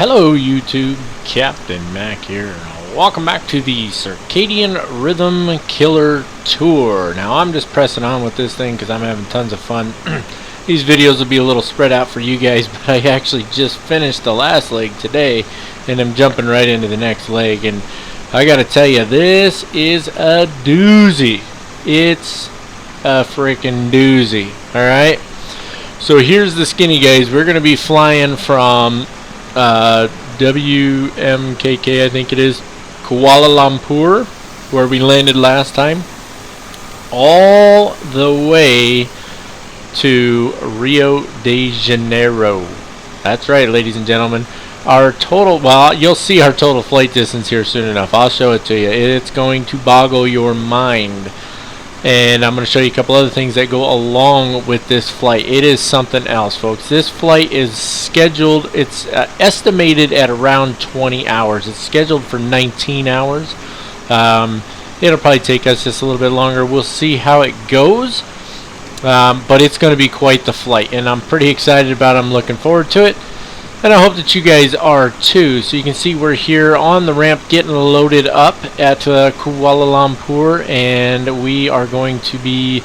Hello YouTube, Captain Mac here. Welcome back to the Circadian Rhythm Killer Tour. Now I'm just pressing on with this thing because I'm having tons of fun. These videos will be a little spread out for you guys, but I actually just finished the last leg today and I'm jumping right into the next leg, and I gotta tell you, this is a doozy. It's a freaking doozy. Alright, so here's the skinny guys. We're gonna be flying from WMKK, I think it is, Kuala Lumpur, where we landed last time, all the way to Rio de Janeiro. That's right, ladies and gentlemen. Our total, well, you'll see our total flight distance here soon enough. I'll show it to you. It's going to boggle your mind. And I'm going to show you a couple other things that go along with this flight. It is something else, folks. This flight is scheduled, it's estimated at around 20 hours. It's scheduled for 19 hours. It'll probably take us just a little bit longer. We'll see how it goes. But it's going to be quite the flight. And I'm pretty excited about it. I'm looking forward to it. And I hope that you guys are too. So you can see we're here on the ramp getting loaded up at Kuala Lumpur, and we are going to be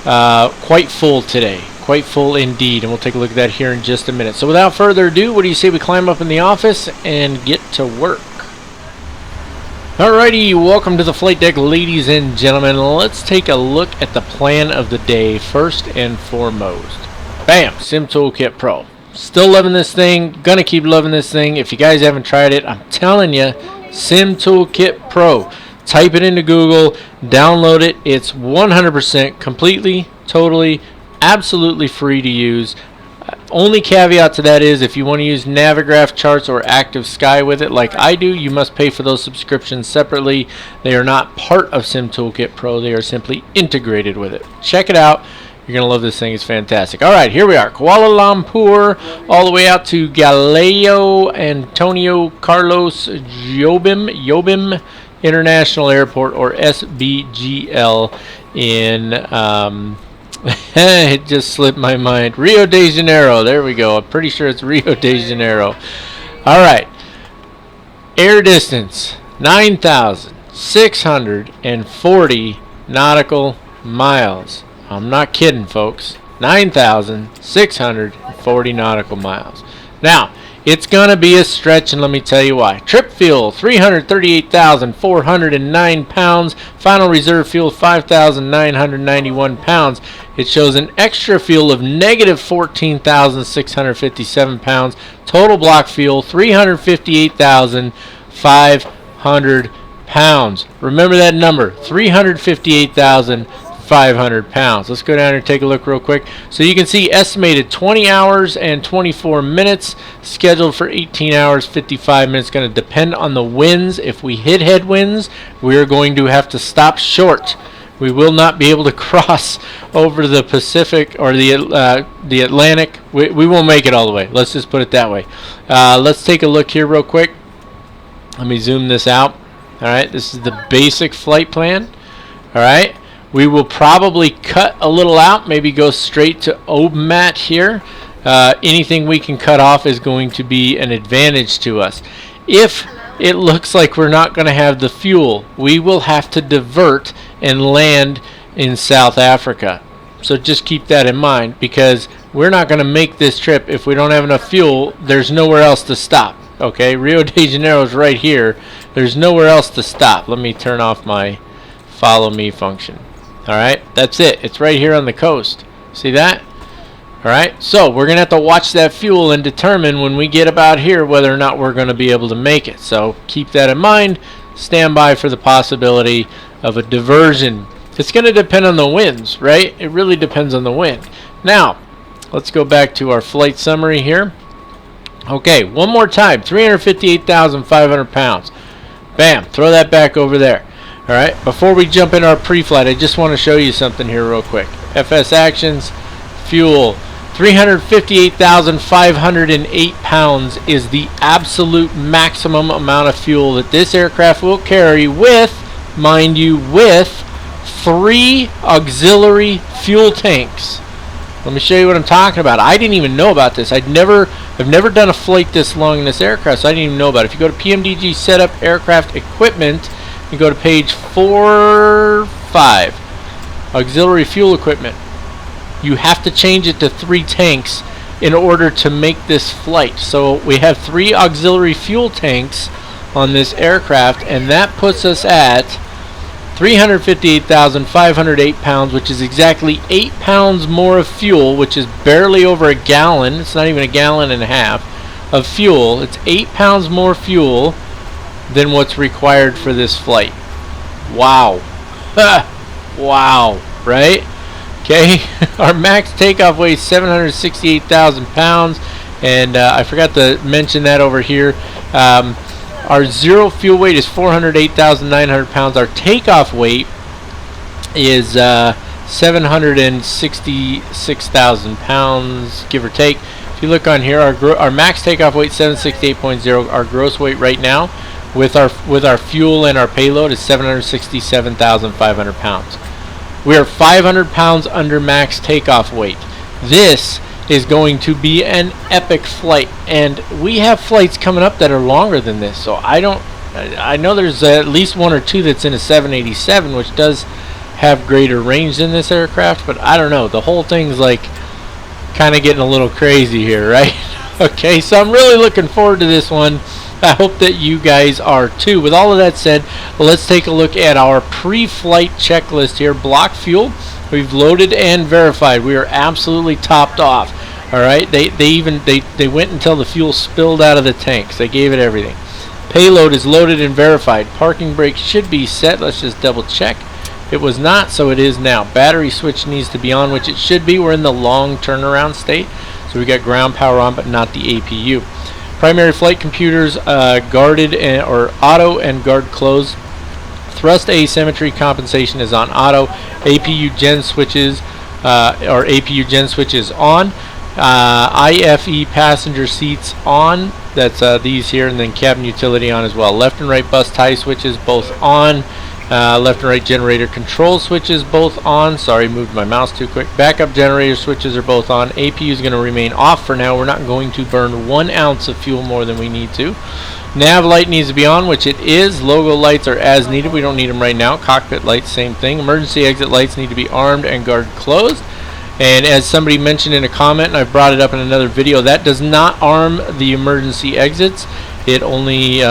quite full today. Quite full indeed, and we'll take a look at that here in just a minute. So without further ado, what do you say we climb up in the office and get to work? Alrighty, welcome to the flight deck, ladies and gentlemen. Let's take a look at the plan of the day first and foremost. Bam! Sim Toolkit Pro. Still loving this thing, gonna keep loving this thing. If you guys haven't tried it, I'm telling you, Sim Toolkit Pro. Type it into Google, download it. It's 100% completely, totally, absolutely free to use. Only caveat to that is if you want to use Navigraph charts or Active Sky with it like I do, you must pay for those subscriptions separately. They are not part of Sim Toolkit Pro, they are simply integrated with it. Check it out. You're going to love this thing. It's fantastic. Alright, here we are. Kuala Lumpur, all the way out to Galileo Antonio Carlos Jobim International Airport, or SBGL in, it just slipped my mind. Rio de Janeiro. There we go. I'm pretty sure it's Rio de Janeiro. Alright. Air distance, 9,640 nautical miles. I'm not kidding, folks. 9,640 nautical miles. Now, it's going to be a stretch, and let me tell you why. Trip fuel, 338,409 pounds. Final reserve fuel, 5,991 pounds. It shows an extra fuel of negative 14,657 pounds. Total block fuel, 358,500 pounds. Remember that number, 358,500 pounds. Let's go down here and take a look real quick. So you can see estimated 20 hours and 24 minutes, scheduled for 18 hours 55 minutes. Going to depend on the winds. If we hit headwinds, we are going to have to stop short. We will not be able to cross over the Pacific or the Atlantic. We won't make it all the way. Let's just put it that way. Let's take a look here real quick. Let me zoom this out. Alright, this is the basic flight plan. Alright, we will probably cut a little out, maybe go straight to OBMAT here. Anything we can cut off is going to be an advantage to us. If it looks like we're not going to have the fuel, we will have to divert and land in South Africa. So just keep that in mind, because we're not going to make this trip if we don't have enough fuel. There's nowhere else to stop. Okay, Rio de Janeiro is right here. There's nowhere else to stop. Let me turn off my follow me function. Alright, that's it. It's right here on the coast. See that? Alright, so we're going to have to watch that fuel and determine when we get about here whether or not we're going to be able to make it. So keep that in mind. Stand by for the possibility of a diversion. It's going to depend on the winds, right? It really depends on the wind. Now, let's go back to our flight summary here. Okay, one more time. 358,500 pounds. Bam, throw that back over there. Alright, before we jump in our pre-flight, I just want to show you something here real quick. FS Actions, fuel, 358,508 pounds is the absolute maximum amount of fuel that this aircraft will carry with, mind you, with 3 auxiliary fuel tanks. Let me show you what I'm talking about. I didn't even know about this. I'd never I've never done a flight this long in this aircraft, so I didn't even know about it. If you go to PMDG Setup Aircraft Equipment, you go to page 4.5, Auxiliary Fuel Equipment. You have to change it to 3 tanks in order to make this flight. So we have 3 auxiliary fuel tanks on this aircraft, and that puts us at 358,508 pounds, which is exactly 8 pounds more of fuel, which is barely over a gallon. It's not even a gallon and a half of fuel. It's 8 pounds more fuel than what's required for this flight. Wow. Wow, right? Okay, our max takeoff weight is 768,000 pounds, and I forgot to mention that over here. Our zero fuel weight is 408,900 pounds. Our takeoff weight is 766,000 pounds, give or take. If you look on here, our max takeoff weight 768.0. Our gross weight right now, with our fuel and our payload, is 767,500 pounds. We are 500 pounds under max takeoff weight. This is going to be an epic flight, and we have flights coming up that are longer than this. So I know there's at least 1 or 2 that's in a 787, which does have greater range than this aircraft, but I don't know. The whole thing's like kind of getting a little crazy here, right? Okay, so I'm really looking forward to this one. I hope that you guys are too. With all of that said, let's take a look at our pre-flight checklist here. Block fuel, we've loaded and verified. We are absolutely topped off. All right, they went until the fuel spilled out of the tanks. They gave it everything. Payload is loaded and verified. Parking brake should be set. Let's just double check. It was not, so it is now. Battery switch needs to be on, which it should be. We're in the long turnaround state, so we got ground power on, but not the APU. Primary flight computers guarded or auto and guard closed. Thrust asymmetry compensation is on auto. APU gen switches APU gen switches on. IFE passenger seats on. That's these here, and then cabin utility on as well. Left and right bus tie switches both on. Left and right generator control switches both on. Sorry, moved my mouse too quick. Backup generator switches are both on. APU is going to remain off for now. We're not going to burn 1 ounce of fuel more than we need to. Nav light needs to be on, which it is. Logo lights are as needed. We don't need them right now. Cockpit lights, same thing. Emergency exit lights need to be armed and guard closed. And as somebody mentioned in a comment, and I've brought it up in another video, that does not arm the emergency exits. It only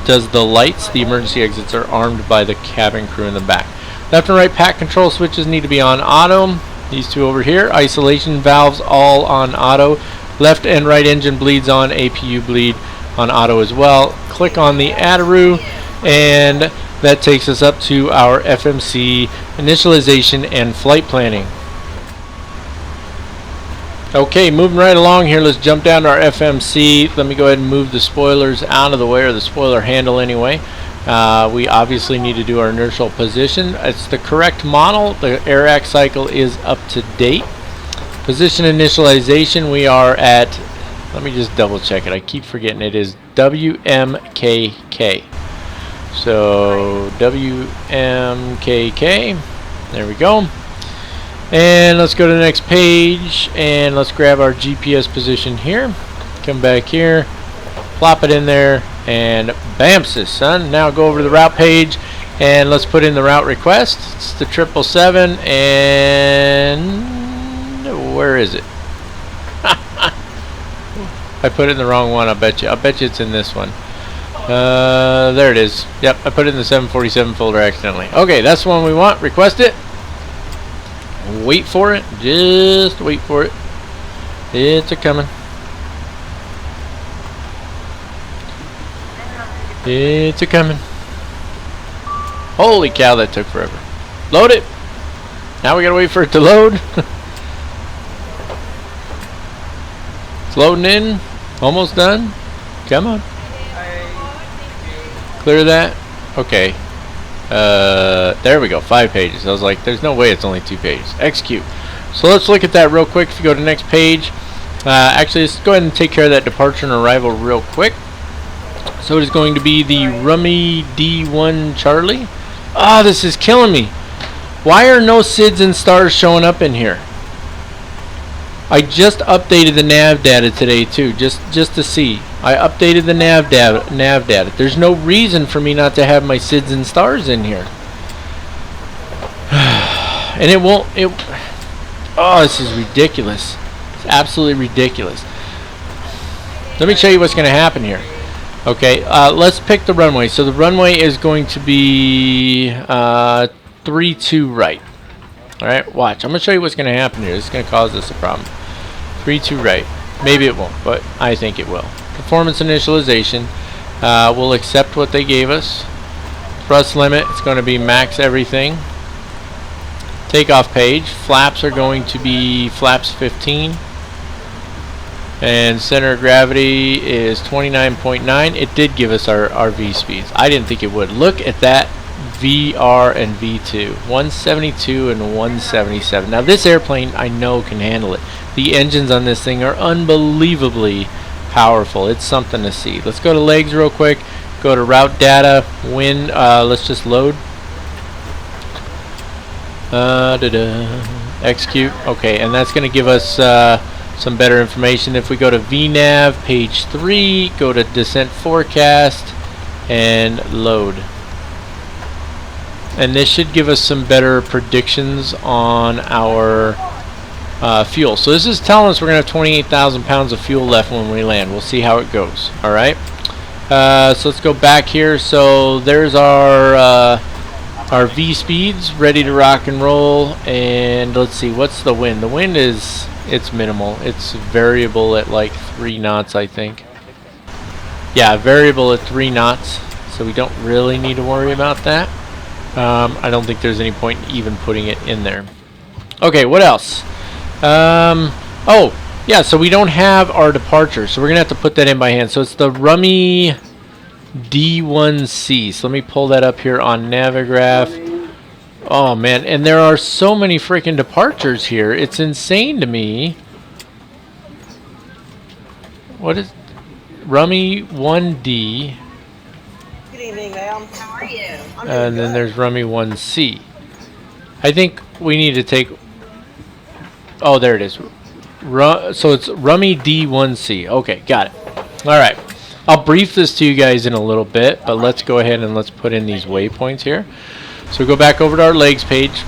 does the lights. The emergency exits are armed by the cabin crew in the back. Left and right pack control switches need to be on auto. These 2 over here. Isolation valves all on auto. Left and right engine bleeds on. APU bleed on auto as well. Click on the Aorous, and that takes us up to our FMC initialization and flight planning. Okay, moving right along here, let's jump down to our FMC. Let me go ahead and move the spoilers out of the way, or the spoiler handle anyway. We obviously need to do our inertial position. It's the correct model. The AirAC cycle is up to date. Position initialization, we are at, let me just double check it. I keep forgetting it is WMKK. So WMKK, there we go. And let's go to the next page, and let's grab our GPS position here. Come back here, plop it in there, and bamsis, son. Now go over to the route page, and let's put in the route request. It's the 777, and where is it? I put it in the wrong one, I bet you. I bet you it's in this one. There it is. Yep, I put it in the 747 folder accidentally. Okay, that's the one we want. Request it. Wait for it. Just wait for it. It's a-coming. It's a-coming. Holy cow, that took forever. Load it. Now we gotta wait for it to load. It's loading in. Almost done. Come on. Clear that. Okay. There we go, 5 pages. I was like, there's no way it's only 2 pages. Execute. So let's look at that real quick. If you go to the next page, actually let's go ahead and take care of that departure and arrival real quick. So it is going to be the Rummy D1 Charlie. Ah, this is killing me. Why are no SIDS and stars showing up in here? I just updated the nav data today too, just to see. I updated the nav data. There's no reason for me not to have my SIDS and stars in here. And it won't, oh, this is ridiculous. It's absolutely ridiculous. Let me show you what's going to happen here. Okay, let's pick the runway. So the runway is going to be 3-2 right. Alright, watch. I'm going to show you what's going to happen here. This is going to cause us a problem. 3-2 right. Maybe it won't, but I think it will. Performance initialization. We'll accept what they gave us. Thrust limit, it's going to be max everything. Takeoff page. Flaps are going to be flaps 15. And center of gravity is 29.9. It did give us our V speeds. I didn't think it would. Look at that VR and V2. 172 and 177. Now this airplane I know can handle it. The engines on this thing are unbelievably powerful. It's something to see. Let's go to legs real quick. Go to route data. Wind. Let's just load. Execute. Okay, and that's going to give us some better information. If we go to VNAV, page 3, go to descent forecast, and load. And this should give us some better predictions on our fuel. So this is telling us we're going to have 28,000 pounds of fuel left when we land. We'll see how it goes. Alright. So let's go back here. So there's our V speeds ready to rock and roll. And let's see, what's the wind? The wind is, it's minimal. It's variable at like 3 knots, I think. Yeah, variable at 3 knots. So we don't really need to worry about that. I don't think there's any point in even putting it in there. Okay, what else? Oh, yeah, so we don't have our departure. So we're going to have to put that in by hand. So it's the Rummy D1C. So let me pull that up here on Navigraph. Oh man, and there are so many freaking departures here. It's insane to me. What is Rummy 1D? Good evening, ma'am. How are you? And then there's Rummy 1C. I think we need to take. Oh, there it is. So it's Rummy D1C. Okay, got it. All right. I'll brief this to you guys in a little bit, but let's go ahead and let's put in these waypoints here. So go back over to our legs page,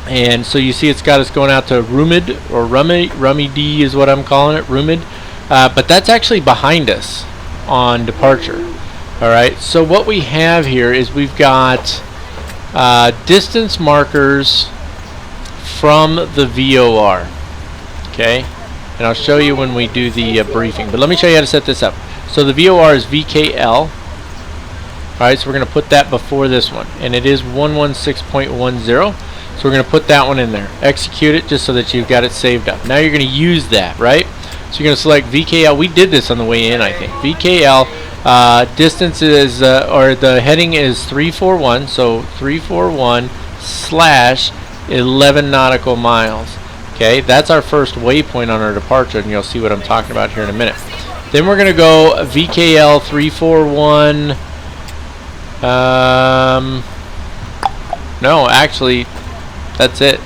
and so you see it's got us going out to Rumid, or Rummy D is what I'm calling it, Rumid, but that's actually behind us on departure. Alright, so what we have here is we've got distance markers from the VOR, okay, and I'll show you when we do the briefing, but let me show you how to set this up. So the VOR is VKL. Alright, so we're going to put that before this one, and it is 116.10, so we're going to put that one in there. Execute it just so that you've got it saved up. Now you're going to use that, right? So you're going to select VKL. We did this on the way in, I think. VKL, distance is, or the heading is 341, so 341/11 nautical miles. Okay, that's our first waypoint on our departure, and you'll see what I'm talking about here in a minute. Then we're going to go VKL 341. No, actually, that's it.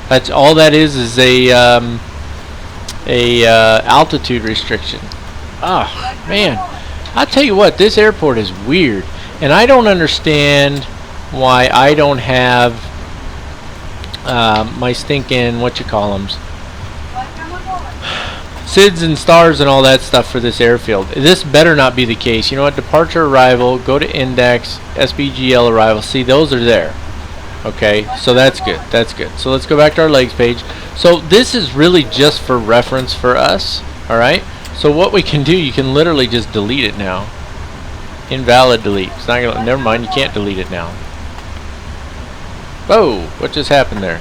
That's all that is a altitude restriction. Oh man, I'll tell you what, this airport is weird, and I don't understand why I don't have my stinking whatchamacallums, SIDS and stars and all that stuff for this airfield. This better not be the case. You know what? Departure arrival, go to index, SBGL arrival. See, those are there. Okay, so that's good. That's good. So let's go back to our legs page. So this is really just for reference for us. Alright? So what we can do, you can literally just delete it now. Invalid delete. It's not gonna, never mind, you can't delete it now. Whoa, what just happened there?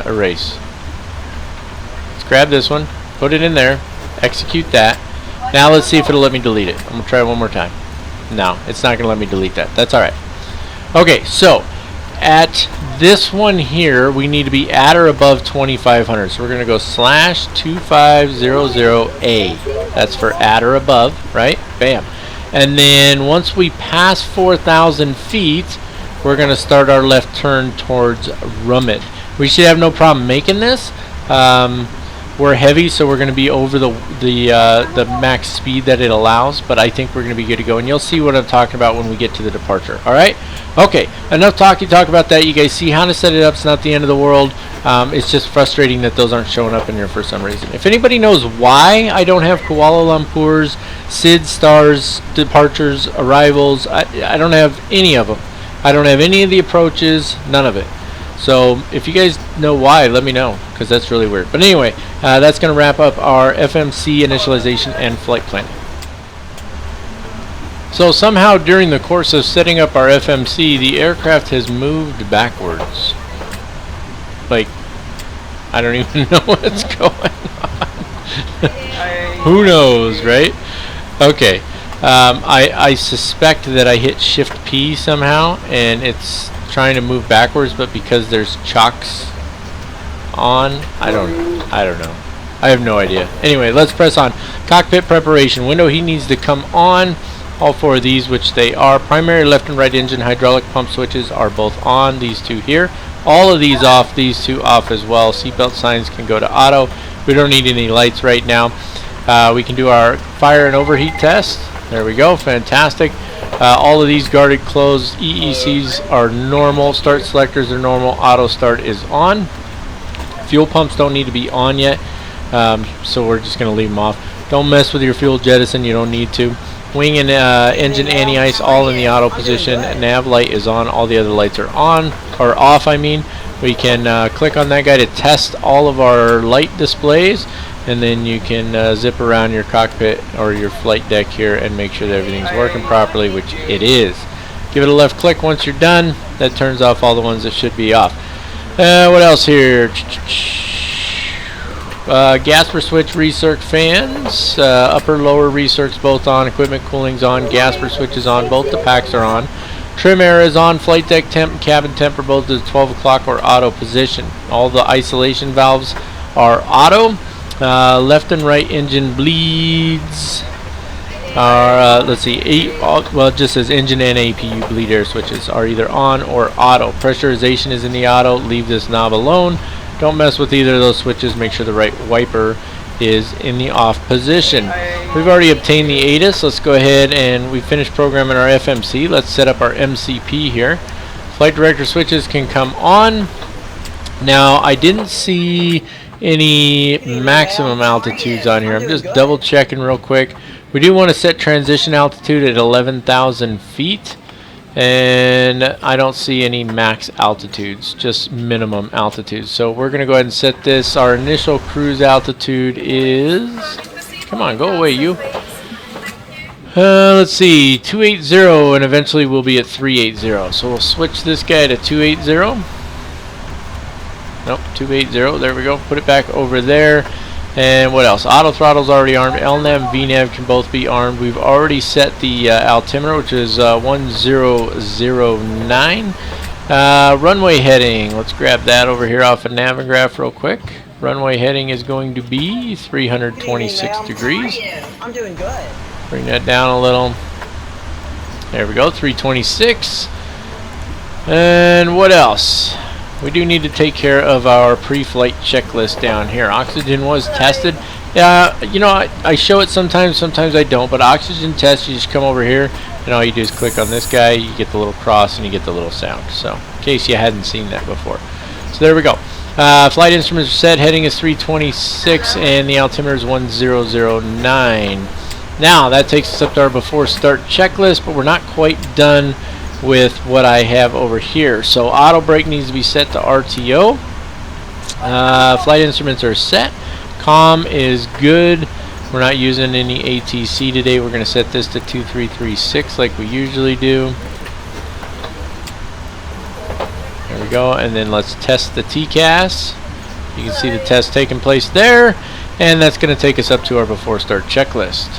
Erase. Grab this one, put it in there, execute that. Now let's see if it'll let me delete it. I'm going to try it one more time. No, it's not going to let me delete that. That's alright. Okay, so at this one here, we need to be at or above 2500. So we're going to go /2500A. That's for at or above, right? Bam. And then once we pass 4,000 feet, we're going to start our left turn towards Rumid. we should have no problem making this. We're heavy, so we're going to be over the max speed that it allows, but I think we're going to be good to go, and you'll see what I'm talking about when we get to the departure. Alright? Okay, enough talk about that. You guys see how to set it up. It's not the end of the world. It's just frustrating that those aren't showing up in here for some reason. If anybody knows why I don't have Kuala Lumpur's, SID stars, departures, arrivals, I don't have any of them. I don't have any of the approaches, none of it. So if you guys know why, let me know, because that's really weird. But anyway, that's going to wrap up our FMC initialization and flight planning. So somehow during the course of setting up our FMC, the aircraft has moved backwards. Like, I don't even know what's going on. Who knows, right? Okay. I suspect that I hit Shift P somehow, and it's trying to move backwards, but because there's chocks on, I don't know. I have no idea. Anyway, let's press on. Cockpit preparation. Window heat needs to come on. All four of these, which they are. Primary left and right engine hydraulic pump switches are both on. These two here. All of these off. These two off as well. Seatbelt signs can go to auto. We don't need any lights right now. We can do our fire and overheat test. There we go. Fantastic. All of these guarded closed. EECs are normal. Start selectors are normal. Auto start is on. Fuel pumps don't need to be on yet, so we're just going to leave them off. Don't mess with your fuel jettison. You don't need to. Wing and engine anti-ice all in the auto position. Nav light is on. All the other lights are on, or off, I mean. We can click on that guy to test all of our light displays, and then you can zip around your cockpit or your flight deck here and make sure that everything's working properly, which it is. Give it a left click once you're done. That turns off all the ones that should be off. What else here? Gasper switch recirc fans, upper lower recircs both on, equipment cooling's on, Gasper switch is on, both the packs are on. Trim air is on, flight deck temp and cabin temp are both at 12 o'clock or auto position. All the isolation valves are auto. Left and right engine bleeds are, let's see, well, it just says engine and APU bleed air switches are either on or auto. Pressurization is in the auto. Leave this knob alone. Don't mess with either of those switches. Make sure the right wiper is in the off position. We've already obtained the ATIS. Let's go ahead and we finished programming our FMC. Let's set up our MCP here. Flight director switches can come on. Now, I didn't see any maximum altitudes on here. I'm just double checking real quick. We do want to set transition altitude at 11,000 feet. And I don't see any max altitudes, just minimum altitudes. So we're going to go ahead and set this. Our initial cruise altitude is, come on, go away you. Let's see, 280, and eventually we'll be at 380. So we'll switch this guy to 280. Nope, 280, there we go. Put it back over there. And what else? Auto throttle's already armed. LNAV, VNAV can both be armed. We've already set the altimeter, which is 1009. Runway heading. Let's grab that over here off of Navigraph real quick. Runway heading is going to be 326 degrees. I'm doing good. Bring that down a little. There we go, 326. And what else? We do need to take care of our pre-flight checklist down here. Oxygen was tested. You know, I show it sometimes I don't, but oxygen test, you just come over here, and all you do is click on this guy, you get the little cross, and you get the little sound. So, in case you hadn't seen that before. So there we go. Flight instruments are set, heading is 326, and the altimeter is 1009. Now, that takes us up to our before start checklist, but we're not quite done with what I have over here. So auto brake needs to be set to RTO. Flight instruments are set. COM is good. We're not using any ATC today. We're going to set this to 2336 like we usually do. There we go. And then let's test the TCAS. You can see the test taking place there. And that's going to take us up to our before start checklist.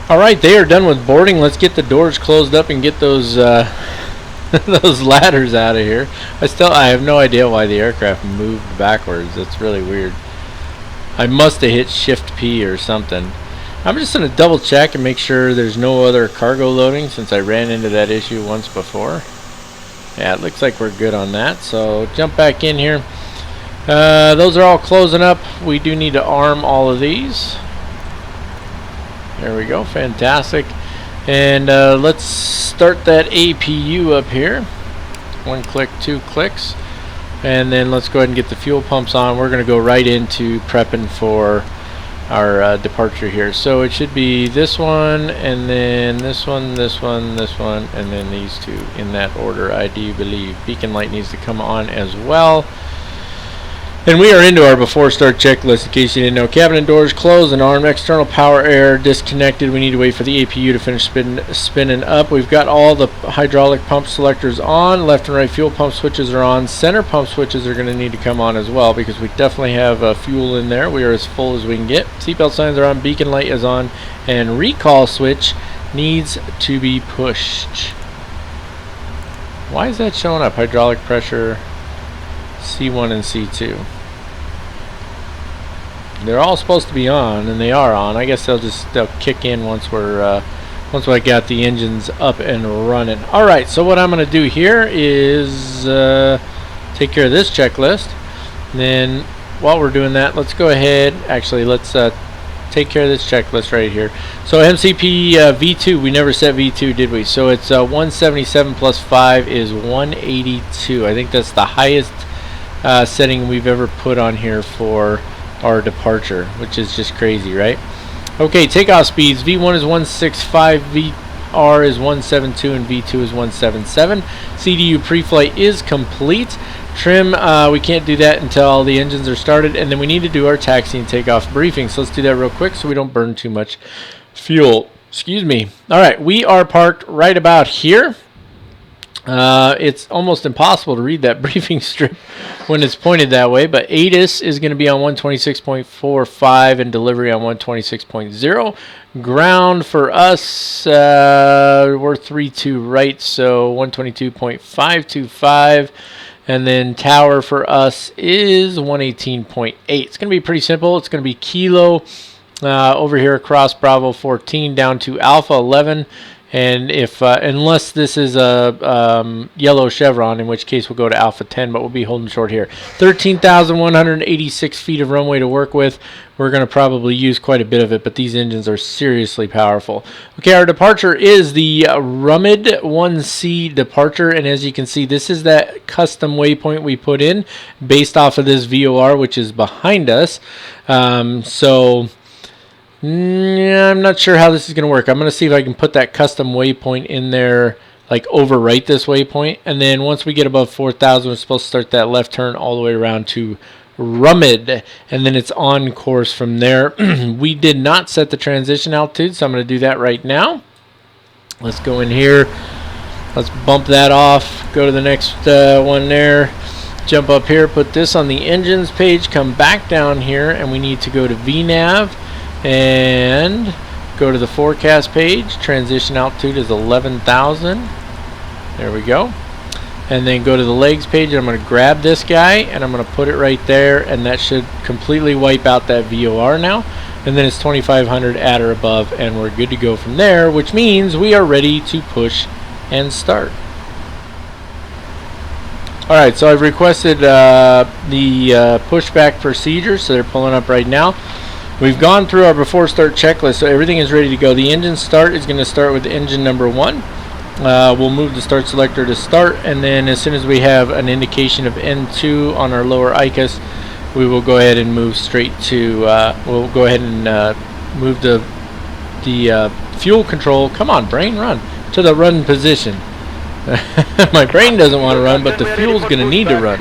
Alright, they are done with boarding. Let's get the doors closed up and get those those ladders out of here. I have no idea why the aircraft moved backwards. That's really weird. I must have hit Shift P or something. I'm just going to double check and make sure there's no other cargo loading since I ran into that issue once before. Yeah, it looks like we're good on that. So jump back in here. Those are all closing up. We do need to arm all of these. There we go. Fantastic. And let's start that APU up here. 1 click, 2 clicks. And then let's go ahead and get the fuel pumps on. We're going to go right into prepping for our departure here. So it should be this one, and then this one, this one, this one, and then these two in that order, I do believe. Beacon light needs to come on as well. And we are into our before start checklist. In case you didn't know, cabinet doors closed and armed, external power air disconnected. We need to wait for the APU to finish spinning up. We've got all the hydraulic pump selectors on. Left and right fuel pump switches are on. Center pump switches are going to need to come on as well, because we definitely have fuel in there. We are as full as we can get. Seatbelt signs are on. Beacon light is on. And recall switch needs to be pushed. Why is that showing up? Hydraulic pressure C1 and C2. They're all supposed to be on, and they are on. I guess they'll kick in once once I got the engines up and running. All right, so what I'm going to do here is take care of this checklist. And then while we're doing that, let's go ahead. Actually, let's take care of this checklist right here. So MCP V2, we never set V2, did we? So it's 177 plus 5 is 182. I think that's the highest setting we've ever put on here for our departure, which is just crazy, right? Okay, takeoff speeds. V1 is 165, VR is 172, and V2 is 177. CDU pre-flight is complete. Trim, we can't do that until all the engines are started, and then we need to do our taxi and takeoff briefing. So let's do that real quick so we don't burn too much fuel. Excuse me. All right, we are parked right about here. It's almost impossible to read that briefing strip when it's pointed that way, but ATIS is going to be on 126.45 and delivery on 126.0. Ground for us, we're 3-2 right, so 122.525. And then tower for us is 118.8. It's going to be pretty simple. It's going to be Kilo over here across Bravo 14 down to Alpha 11. And if unless this is a yellow chevron, in which case we'll go to Alpha 10, but we'll be holding short here. 13,186 feet of runway to work with. We're going to probably use quite a bit of it, but these engines are seriously powerful. Okay, our departure is the Rumid 1C departure, and as you can see, this is that custom waypoint we put in based off of this VOR, which is behind us. Yeah, I'm not sure how this is going to work. I'm going to see if I can put that custom waypoint in there, like overwrite this waypoint. And then once we get above 4,000, we're supposed to start that left turn all the way around to Rumid. And then it's on course from there. We did not set the transition altitude, so I'm going to do that right now. Let's go in here. Let's bump that off. Go to the next one there. Jump up here. Put this on the engines page. Come back down here. And we need to go to VNAV. And go to the forecast page. Transition altitude is 11,000. There we go. And then go to the legs page. And I'm going to grab this guy and I'm going to put it right there. And that should completely wipe out that VOR now. And then it's 2,500 at or above. And we're good to go from there, which means we are ready to push and start. Alright, so I've requested the pushback procedure. So they're pulling up right now. We've gone through our before start checklist, so everything is ready to go. The engine start is going to start with engine number 1. We'll move the start selector to start, and then as soon as we have an indication of M2 on our lower ICAS, we will go ahead and move straight to, we'll go ahead and move the fuel control, come on brain, run, to the run position. My brain doesn't want to run, but the fuel's going to need to run.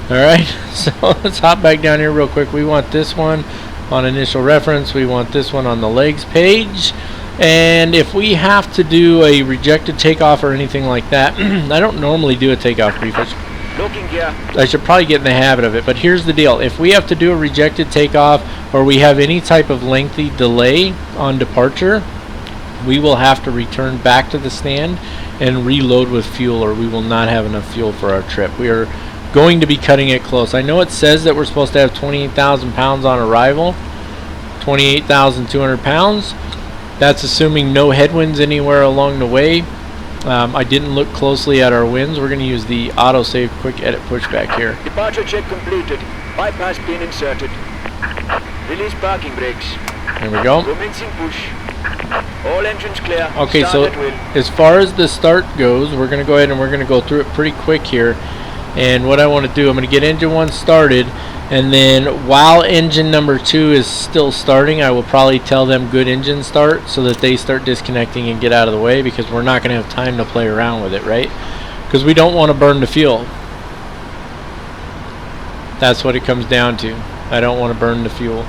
Alright, so let's hop back down here real quick. We want this one on initial reference, we want this one on the legs page, and if we have to do a rejected takeoff or anything like that, I don't normally do a takeoff brief. I should probably get in the habit of it, but here's the deal. If we have to do a rejected takeoff or we have any type of lengthy delay on departure, we will have to return back to the stand and reload with fuel, or we will not have enough fuel for our trip. We are going to be cutting it close. I know it says that we're supposed to have 28,000 pounds on arrival, 28,200 pounds. That's assuming no headwinds anywhere along the way. I didn't look closely at our wins. We're going to use the autosave quick edit pushback here. Departure check completed. Bypass pin inserted. Release parking brakes. There we go. Commencing push. All engines clear. Okay, so as far as the start goes, we're going to go ahead and we're going to go through it pretty quick here. And what I want to do, I'm going to get engine 1 started, and then while engine number 2 is still starting, I will probably tell them good engine start so that they start disconnecting and get out of the way, because we're not going to have time to play around with it, right? Because we don't want to burn the fuel. That's what it comes down to. I don't want to burn the fuel.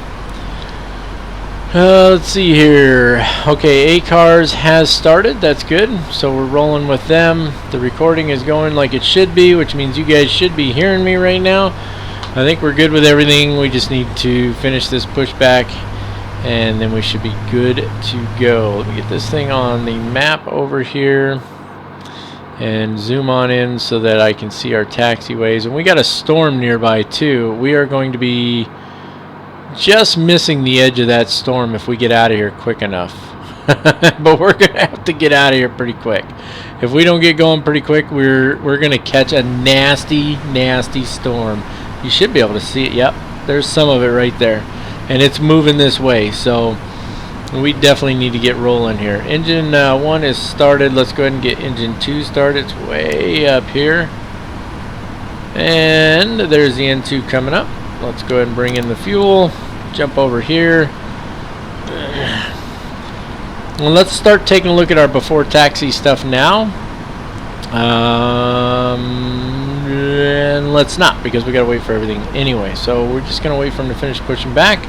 Let's see here. Okay, A-Cars has started. That's good. So we're rolling with them. The recording is going like it should be, which means you guys should be hearing me right now. I think we're good with everything. We just need to finish this pushback, and then we should be good to go. Let me get this thing on the map over here and zoom on in so that I can see our taxiways. And we got a storm nearby too. We are going to be just missing the edge of that storm if we get out of here quick enough. But we're gonna have to get out of here pretty quick. If we don't get going pretty quick, we're gonna catch a nasty storm. You should be able to see it. Yep, there's some of it right there, and it's moving this way, so we definitely need to get rolling here. Engine 1 is started. Let's go ahead and get engine 2 started. It's way up here, and there's the N2 coming up. Let's go ahead and bring in the fuel. Jump over here. Well, let's start taking a look at our before taxi stuff now. And let's not, because we gotta wait for everything anyway. So we're just gonna wait for them to finish pushing back.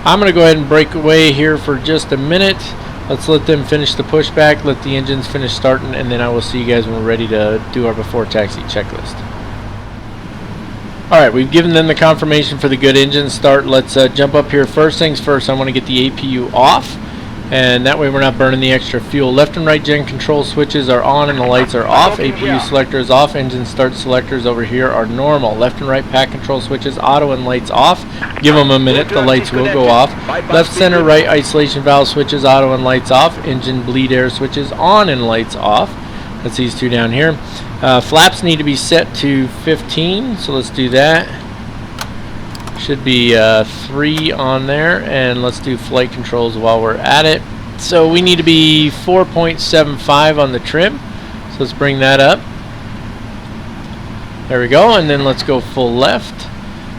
I'm gonna go ahead and break away here for just a minute. Let's let them finish the pushback, let the engines finish starting, and then I will see you guys when we're ready to do our before taxi checklist. Alright, we've given them the confirmation for the good engine start. Let's jump up here. First things first, I want to get the APU off, and that way we're not burning the extra fuel. Left and right gen control switches are on and the lights are off. APU selector is off. Engine start selectors over here are normal. Left and right pack control switches auto and lights off. Give them a minute, the lights will go off. Left, center, right isolation valve switches auto and lights off. Engine bleed air switches on and lights off. That's these two down here. Flaps need to be set to 15, so let's do that. Should be 3 on there, and let's do flight controls while we're at it. So we need to be 4.75 on the trim, so let's bring that up. There we go, and then let's go full left.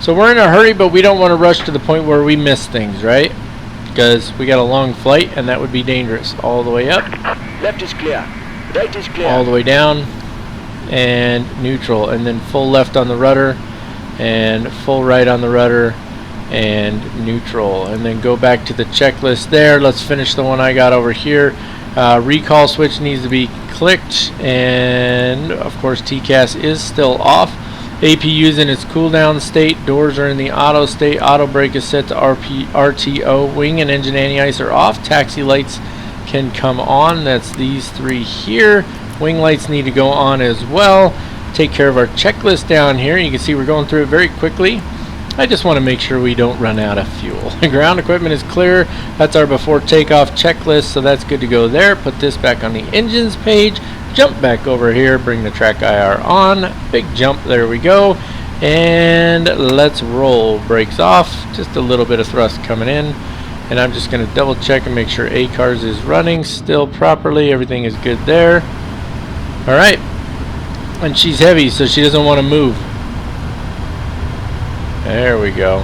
So we're in a hurry, but we don't want to rush to the point where we miss things, right? Because we got a long flight, and that would be dangerous. All the way up. Left is clear. Right is clear. All the way down, and neutral, and then full left on the rudder, and full right on the rudder, and neutral, and then go back to the checklist there. Let's finish the one I got over here. Recall switch needs to be clicked, and of course TCAS is still off. APU is in its cooldown state. Doors are in the auto state. Auto brake is set to RTO. Wing and engine anti-ice are off. Taxi lights can come on. That's these 3 here. Wing lights need to go on as well. Take care of our checklist down here. You can see we're going through it very quickly. I just want to make sure we don't run out of fuel. Ground equipment is clear. That's our before takeoff checklist, so that's good to go there. Put this back on the engines page. Jump back over here. Bring the track IR on. Big jump. There we go. And let's roll. Brakes off. Just a little bit of thrust coming in. And I'm just going to double check and make sure A-Cars is running still properly. Everything is good there. Alright. And she's heavy, so she doesn't want to move. There we go.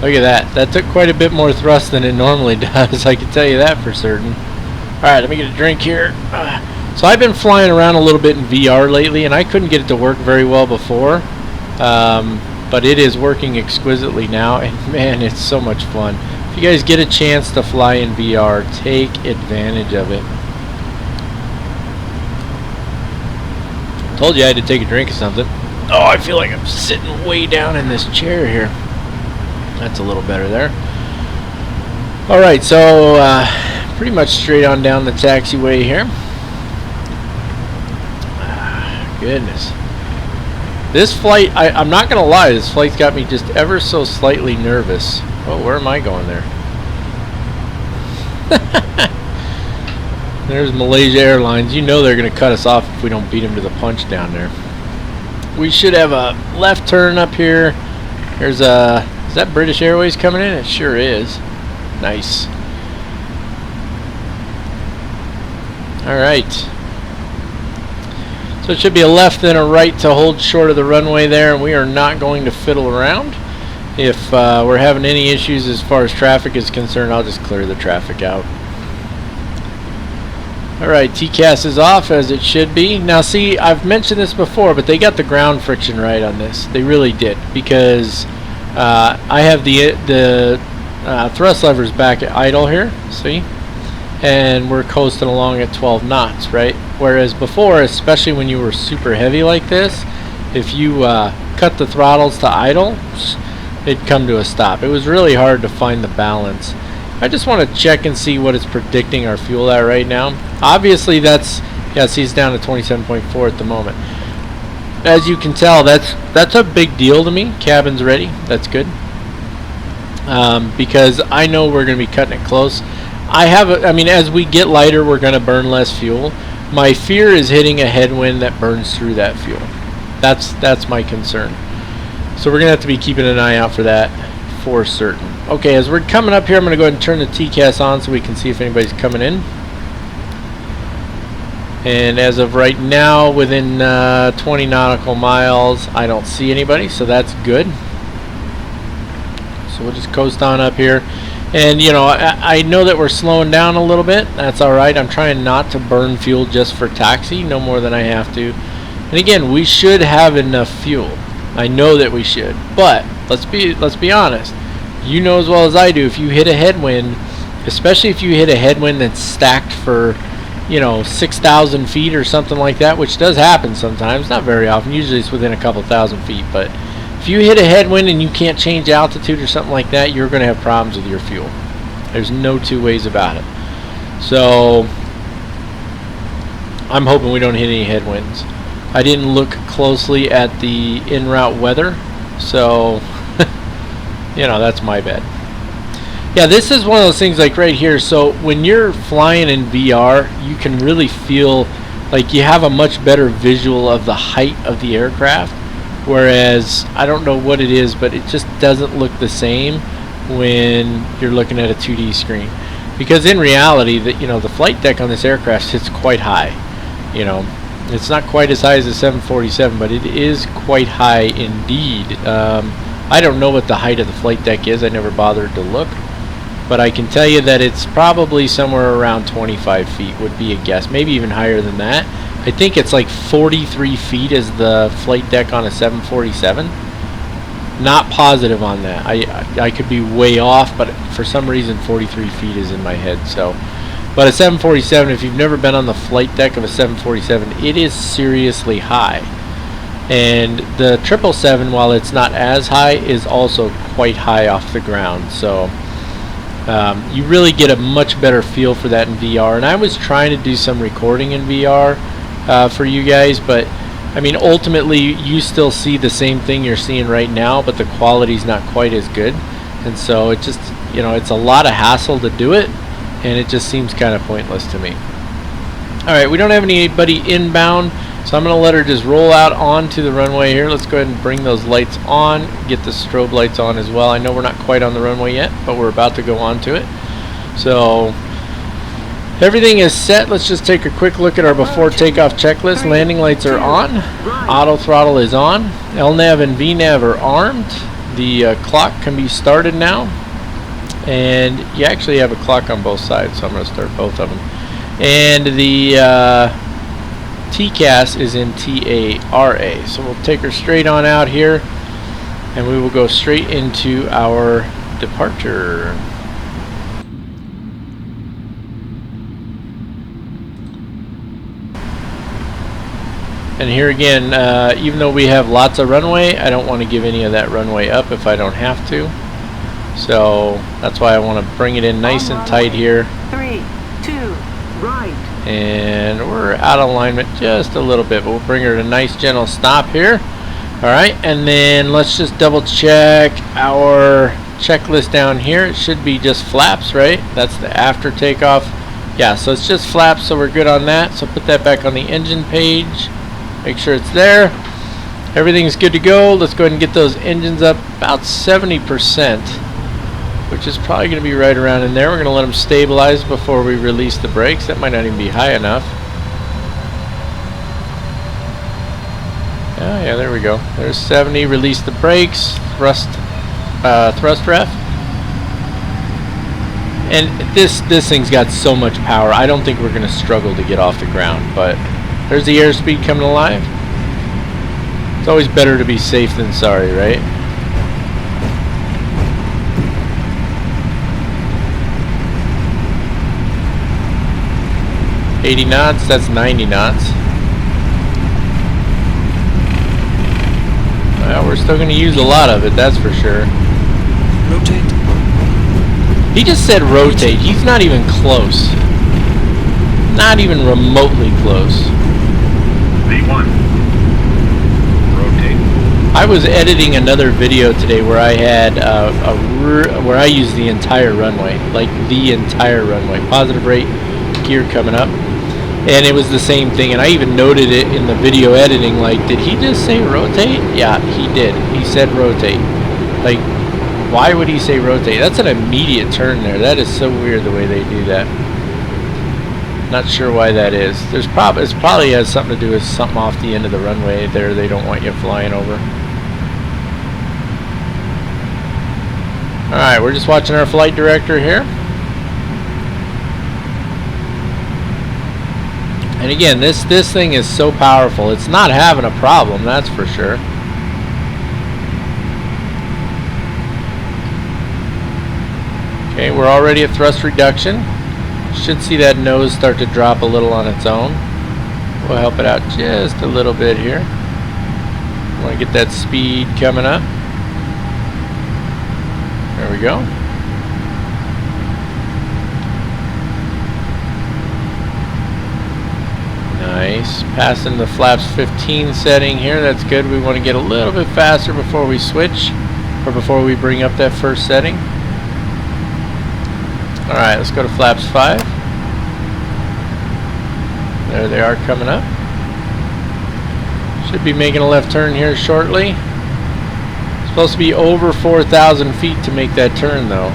Look at that. That took quite a bit more thrust than it normally does. I can tell you that for certain. Alright, let me get a drink here. So I've been flying around a little bit in VR lately, and I couldn't get it to work very well before. But it is working exquisitely now, and man, it's so much fun. If you guys get a chance to fly in VR, take advantage of it. Told you I had to take a drink of something. Oh, I feel like I'm sitting way down in this chair here. That's a little better there. Alright, so pretty much straight on down the taxiway here. Goodness. This flight, I'm not going to lie, this flight's got me just ever so slightly nervous. Oh, where am I going there? There's Malaysia Airlines. You know they're going to cut us off if we don't beat them to the punch down there. We should have a left turn up here. There's a... Is that British Airways coming in? It sure is. Nice. Alright. So it should be a left and a right to hold short of the runway there, and we are not going to fiddle around. If we're having any issues as far as traffic is concerned, I'll just clear the traffic out. Alright, TCAS is off as it should be. Now see, I've mentioned this before, but they got the ground friction right on this. They really did, because I have the thrust levers back at idle here, see? And we're coasting along at 12 knots, right? Whereas before, especially when you were super heavy like this, if you cut the throttles to idle, it'd come to a stop. It was really hard to find the balance. I just want to check and see what it's predicting our fuel at right now. Obviously that's, yeah, see it's down to 27.4 at the moment. As you can tell, that's a big deal to me. Cabin's ready, that's good. Because I know we're going to be cutting it close. I mean, as we get lighter, we're going to burn less fuel. My fear is hitting a headwind that burns through that fuel. That's my concern. So we're going to have to be keeping an eye out for that for certain. Okay, as we're coming up here, I'm going to go ahead and turn the TCAS on so we can see if anybody's coming in. And as of right now, within 20 nautical miles, I don't see anybody, so that's good. So we'll just coast on up here. And you know, I know that we're slowing down a little bit. That's alright. I'm trying not to burn fuel just for taxi, no more than I have to. And again, we should have enough fuel. I know that we should. But let's be honest. You know as well as I do, if you hit a headwind, especially if you hit a headwind that's stacked for, you know, 6,000 feet or something like that, which does happen sometimes, not very often. Usually it's within a couple thousand feet, but if you hit a headwind and you can't change altitude or something like that, you're going to have problems with your fuel. There's no two ways about it. So I'm hoping we don't hit any headwinds. I didn't look closely at the en route weather, so you know, that's my bad. Yeah, this is one of those things like right here. So when you're flying in VR, you can really feel like you have a much better visual of the height of the aircraft. Whereas, I don't know what it is, but it just doesn't look the same when you're looking at a 2D screen. Because in reality, the flight deck on this aircraft sits quite high. You know, it's not quite as high as a 747, but it is quite high indeed. I don't know what the height of the flight deck is. I never bothered to look. But I can tell you that it's probably somewhere around 25 feet would be a guess. Maybe even higher than that. I think it's like 43 feet is the flight deck on a 747. Not positive on that. I could be way off, but for some reason 43 feet is in my head. So, but a 747, if you've never been on the flight deck of a 747, it is seriously high. And the 777, while it's not as high, is also quite high off the ground. So you really get a much better feel for that in VR. And I was trying to do some recording in VR for you guys, but I mean, ultimately you still see the same thing you're seeing right now, but the quality's not quite as good. And so it just, you know, it's a lot of hassle to do it, and it just seems kind of pointless to me. Alright, we don't have anybody inbound, so I'm going to let her just roll out onto the runway here. Let's go ahead and bring those lights on, get the strobe lights on as well. I know we're not quite on the runway yet, but we're about to go onto it. So everything is set. Let's just take a quick look at our before takeoff checklist. Landing lights are on. Auto throttle is on. LNAV and VNAV are armed. The clock can be started now. And you actually have a clock on both sides, so I'm going to start both of them. And the TCAS is in TARA. So we'll take her straight on out here, and we will go straight into our departure. And here again, even though we have lots of runway, I don't want to give any of that runway up if I don't have to. So that's why I want to bring it in nice and tight here. 3, 2, right. And we're out of alignment just a little bit, but we'll bring her to a nice gentle stop here. Alright, and then let's just double check our checklist down here. It should be just flaps, right? That's the after takeoff Yeah, so it's just flaps, so we're good on that. So put that back on the engine page. Make sure it's there. Everything's good to go. Let's go ahead and get those engines up about 70%, which is probably going to be right around in there. We're going to let them stabilize before we release the brakes. That might not even be high enough. Oh yeah, there we go. There's 70. Release the brakes. Thrust ref. And this thing's got so much power. I don't think we're going to struggle to get off the ground. But there's the airspeed coming alive. It's always better to be safe than sorry, right? $80 knots, that's 90 knots. Well, we're still going to use a lot of it, that's for sure. Rotate. He just said rotate. He's not even close. Not even remotely close. V1. I was editing another video today where I had where I used the entire runway, like the entire runway, positive rate gear coming up, and it was the same thing. And I even noted it in the video editing, like, did he just say rotate? Yeah, he did. He said rotate. Like, why would he say rotate? That's an immediate turn there. That is so weird the way they do that. Not sure why that is. It probably has something to do with something off the end of the runway there they don't want you flying over. Alright, we're just watching our flight director here. And again, this thing is so powerful. It's not having a problem, that's for sure. Okay, we're already at thrust reduction. Should see that nose start to drop a little on its own. We'll help it out just a little bit here. Want to get that speed coming up. There we go. Nice. Passing the flaps 15 setting here. That's good. We want to get a little bit faster before we switch, or before we bring up that first setting. Alright, let's go to flaps 5. There they are coming up. Should be making a left turn here shortly. Supposed to be over 4,000 feet to make that turn though.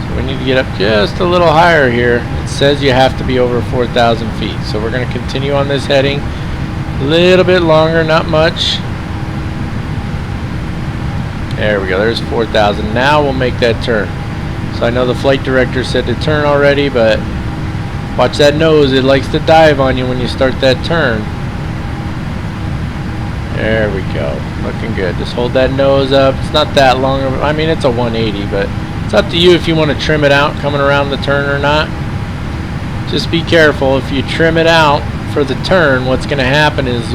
So we need to get up just a little higher here. It says you have to be over 4,000 feet. So we're going to continue on this heading. A little bit longer, not much. There we go, there's 4,000. Now we'll make that turn. So I know the flight director said to turn already, but watch that nose. It likes to dive on you when you start that turn. There we go. Looking good. Just hold that nose up. It's not that long. I mean, it's a 180, but it's up to you if you want to trim it out coming around the turn or not. Just be careful. If you trim it out for the turn, what's going to happen is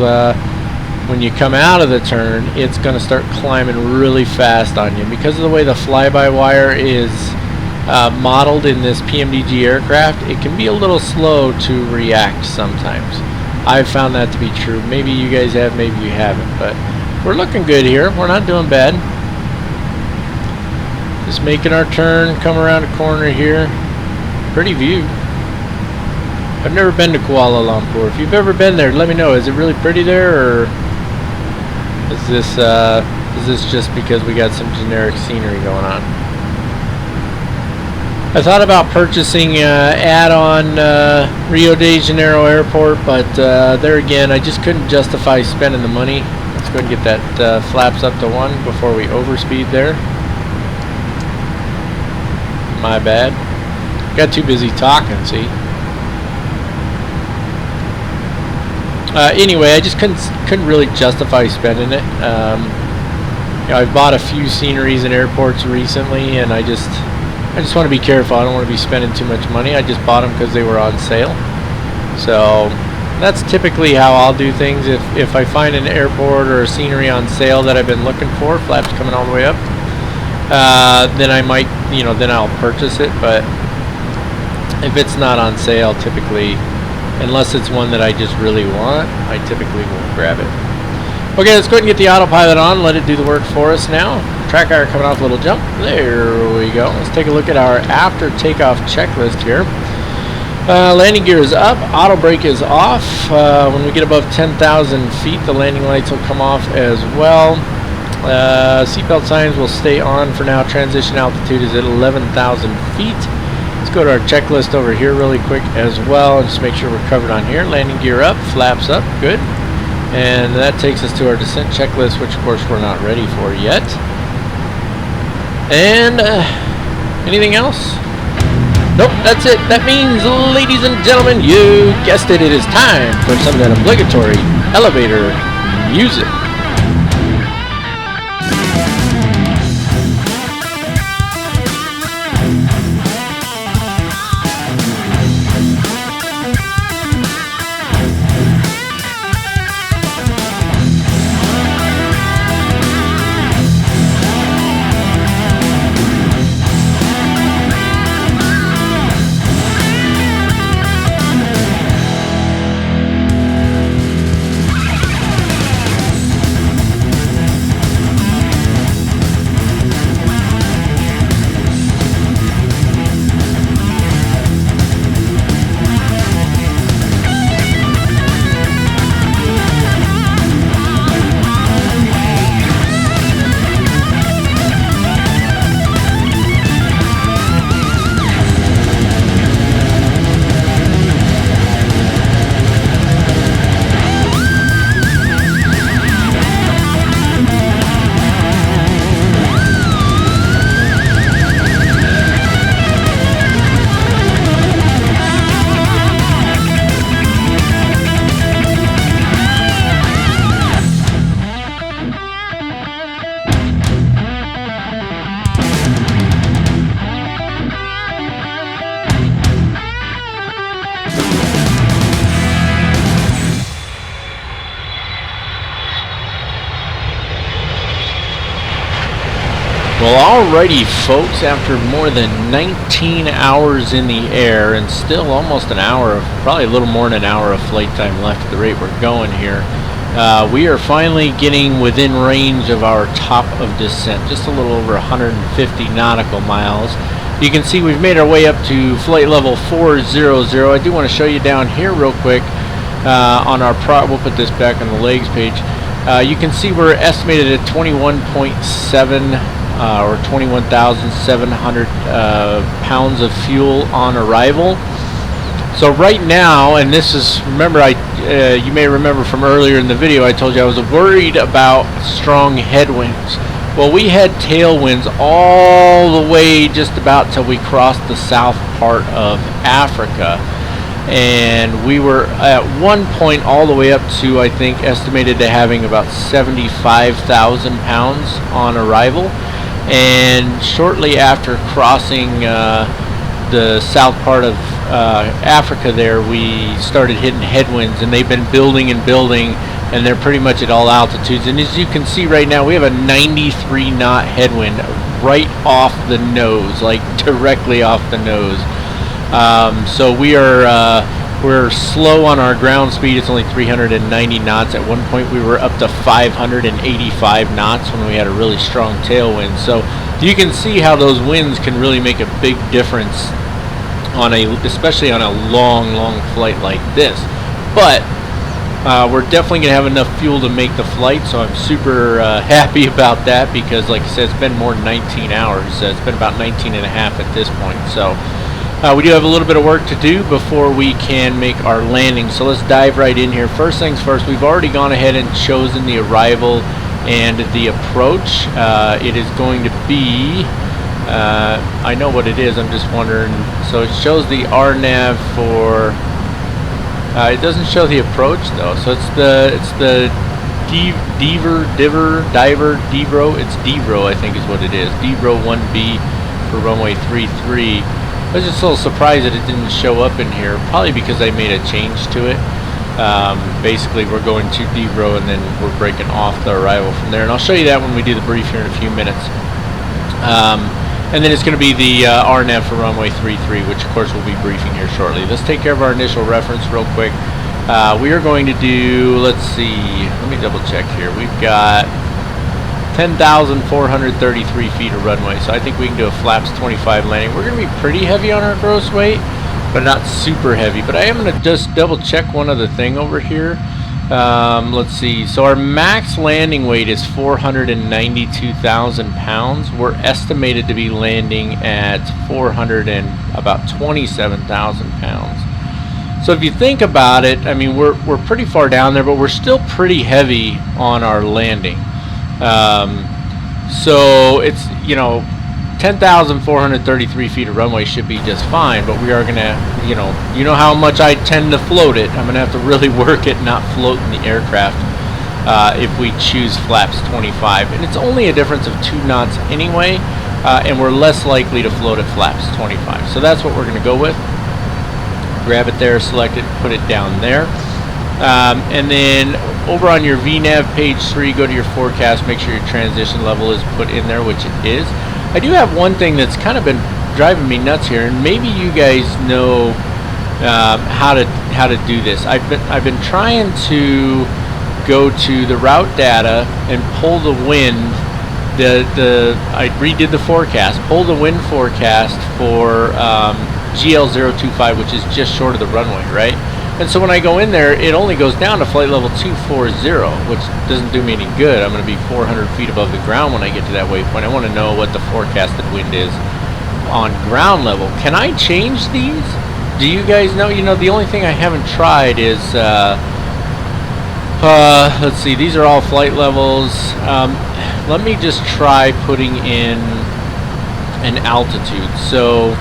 when you come out of the turn, it's going to start climbing really fast on you. Because of the way the fly-by-wire is modeled in this PMDG aircraft, it can be a little slow to react sometimes. I've found that to be true. Maybe you guys have, maybe you haven't, but we're looking good here. We're not doing bad. Just making our turn, come around a corner here. Pretty view. I've never been to Kuala Lumpur. If you've ever been there, let me know. Is it really pretty there, or is this just because we got some generic scenery going on? I thought about purchasing add-on Rio de Janeiro airport, but there again, I just couldn't justify spending the money. Let's go ahead and get that flaps up to 1 before we overspeed there. My bad. Got too busy talking, see? Anyway, I just couldn't really justify spending it. You know, I've bought a few sceneries in airports recently, and I just want to be careful. I don't want to be spending too much money. I just bought them because they were on sale. So that's typically how I'll do things. If I find an airport or a scenery on sale that I've been looking for, flaps coming all the way up, then I might, you know, then I'll purchase it. But if it's not on sale, typically, unless it's one that I just really want, I typically won't grab it. Okay, let's go ahead and get the autopilot on. Let it do the work for us now. Track hour coming off a little jump. There we go. Let's take a look at our after takeoff checklist here. Landing gear is up, auto brake is off. When we get above 10,000 feet, the landing lights will come off as well. Seatbelt signs will stay on for now. Transition altitude is at 11,000 feet. Let's go to our checklist over here really quick as well, and just make sure we're covered on here. Landing gear up, flaps up, good. And that takes us to our descent checklist, which of course we're not ready for yet. And anything else? Nope, that's it. That means, ladies and gentlemen, you guessed it, it is time for some of that obligatory elevator music. Well, alrighty folks, after more than 19 hours in the air and still almost an hour of, probably a little more than an hour of flight time left at the rate we're going here, we are finally getting within range of our top of descent, just a little over 150 nautical miles. You can see we've made our way up to flight level 400. I do want to show you down here real quick on our we'll put this back on the legs page. You can see we're estimated at 21.7 or 21,700 pounds of fuel on arrival. So right now, and this is, remember, you may remember from earlier in the video, I told you I was worried about strong headwinds. Well, we had tailwinds all the way just about till we crossed the south part of Africa. And we were at one point all the way up to, I think, estimated to having about 75,000 pounds on arrival. And shortly after crossing the south part of Africa there, we started hitting headwinds, and they've been building and building, and they're pretty much at all altitudes. And as you can see right now, we have a 93 knot headwind right off the nose, like directly off the nose. So we are we're slow on our ground speed. It's only 390 knots. At one point we were up to 585 knots when we had a really strong tailwind. So you can see how those winds can really make a big difference on especially on a long flight like this. But we're definitely going to have enough fuel to make the flight, so I'm super happy about that, because like I said, it's been more than 19 hours. It's been about 19 and a half at this point. So we do have a little bit of work to do before we can make our landing, so let's dive right in here. First things first, we've already gone ahead and chosen the arrival and the approach. It is going to be, I know what it is, I'm just wondering. So it shows the RNAV for, it doesn't show the approach though, so it's the diver, it's Devro, I think is what it is. Devro 1B for runway 33. I was just a little surprised that it didn't show up in here, probably because I made a change to it. Basically, we're going to Devro, and then we're breaking off the arrival from there. And I'll show you that when we do the brief here in a few minutes. And then it's going to be the RNAV for runway 33, which of course we'll be briefing here shortly. Let's take care of our initial reference real quick. We are going to do, let's see, let me double check here. We've got 10,433 feet of runway, so I think we can do a flaps 25 landing. We're going to be pretty heavy on our gross weight, but not super heavy. But I am going to just double check one other thing over here. Let's see. So our max landing weight is 492,000 pounds. We're estimated to be landing at about 27,000 pounds. So if you think about it, I mean, we're pretty far down there, but we're still pretty heavy on our landing. So it's, you know, 10,433 feet of runway should be just fine, but we are gonna, you know how much I tend to float it. I'm gonna have to really work it, not floating the aircraft if we choose flaps 25, and it's only a difference of 2 knots anyway, and we're less likely to float at flaps 25. So that's what we're gonna go with. Grab it there, select it, put it down there, and then over on your VNAV page 3, go to your forecast, make sure your transition level is put in there, which it is. I do have one thing that's kind of been driving me nuts here, and maybe you guys know how to do this. I've been trying to go to the route data and pull the wind. I redid the forecast, pull the wind forecast for GL025, which is just short of the runway, right? And so when I go in there, it only goes down to flight level 240, which doesn't do me any good. I'm going to be 400 feet above the ground when I get to that waypoint. I want to know what the forecasted wind is on ground level. Can I change these? Do you guys know? You know, the only thing I haven't tried is, let's see, these are all flight levels. Let me just try putting in an altitude. So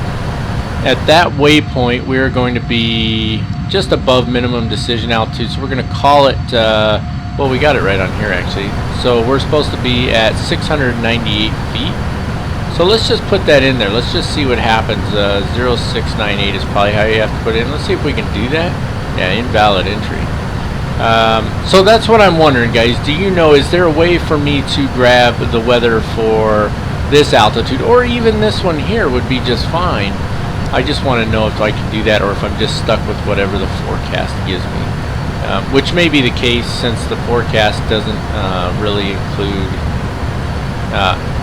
at that waypoint, we're going to be just above minimum decision altitude, so we're going to call it, well, we got it right on here actually. So we're supposed to be at 698 feet. So let's just put that in there. Let's just see what happens. 0698 is probably how you have to put it in. Let's see if we can do that. Yeah, invalid entry. So that's what I'm wondering, guys. Do you know, is there a way for me to grab the weather for this altitude, or even this one here would be just fine? I just want to know if I can do that, or if I'm just stuck with whatever the forecast gives me, which may be the case, since the forecast doesn't really include,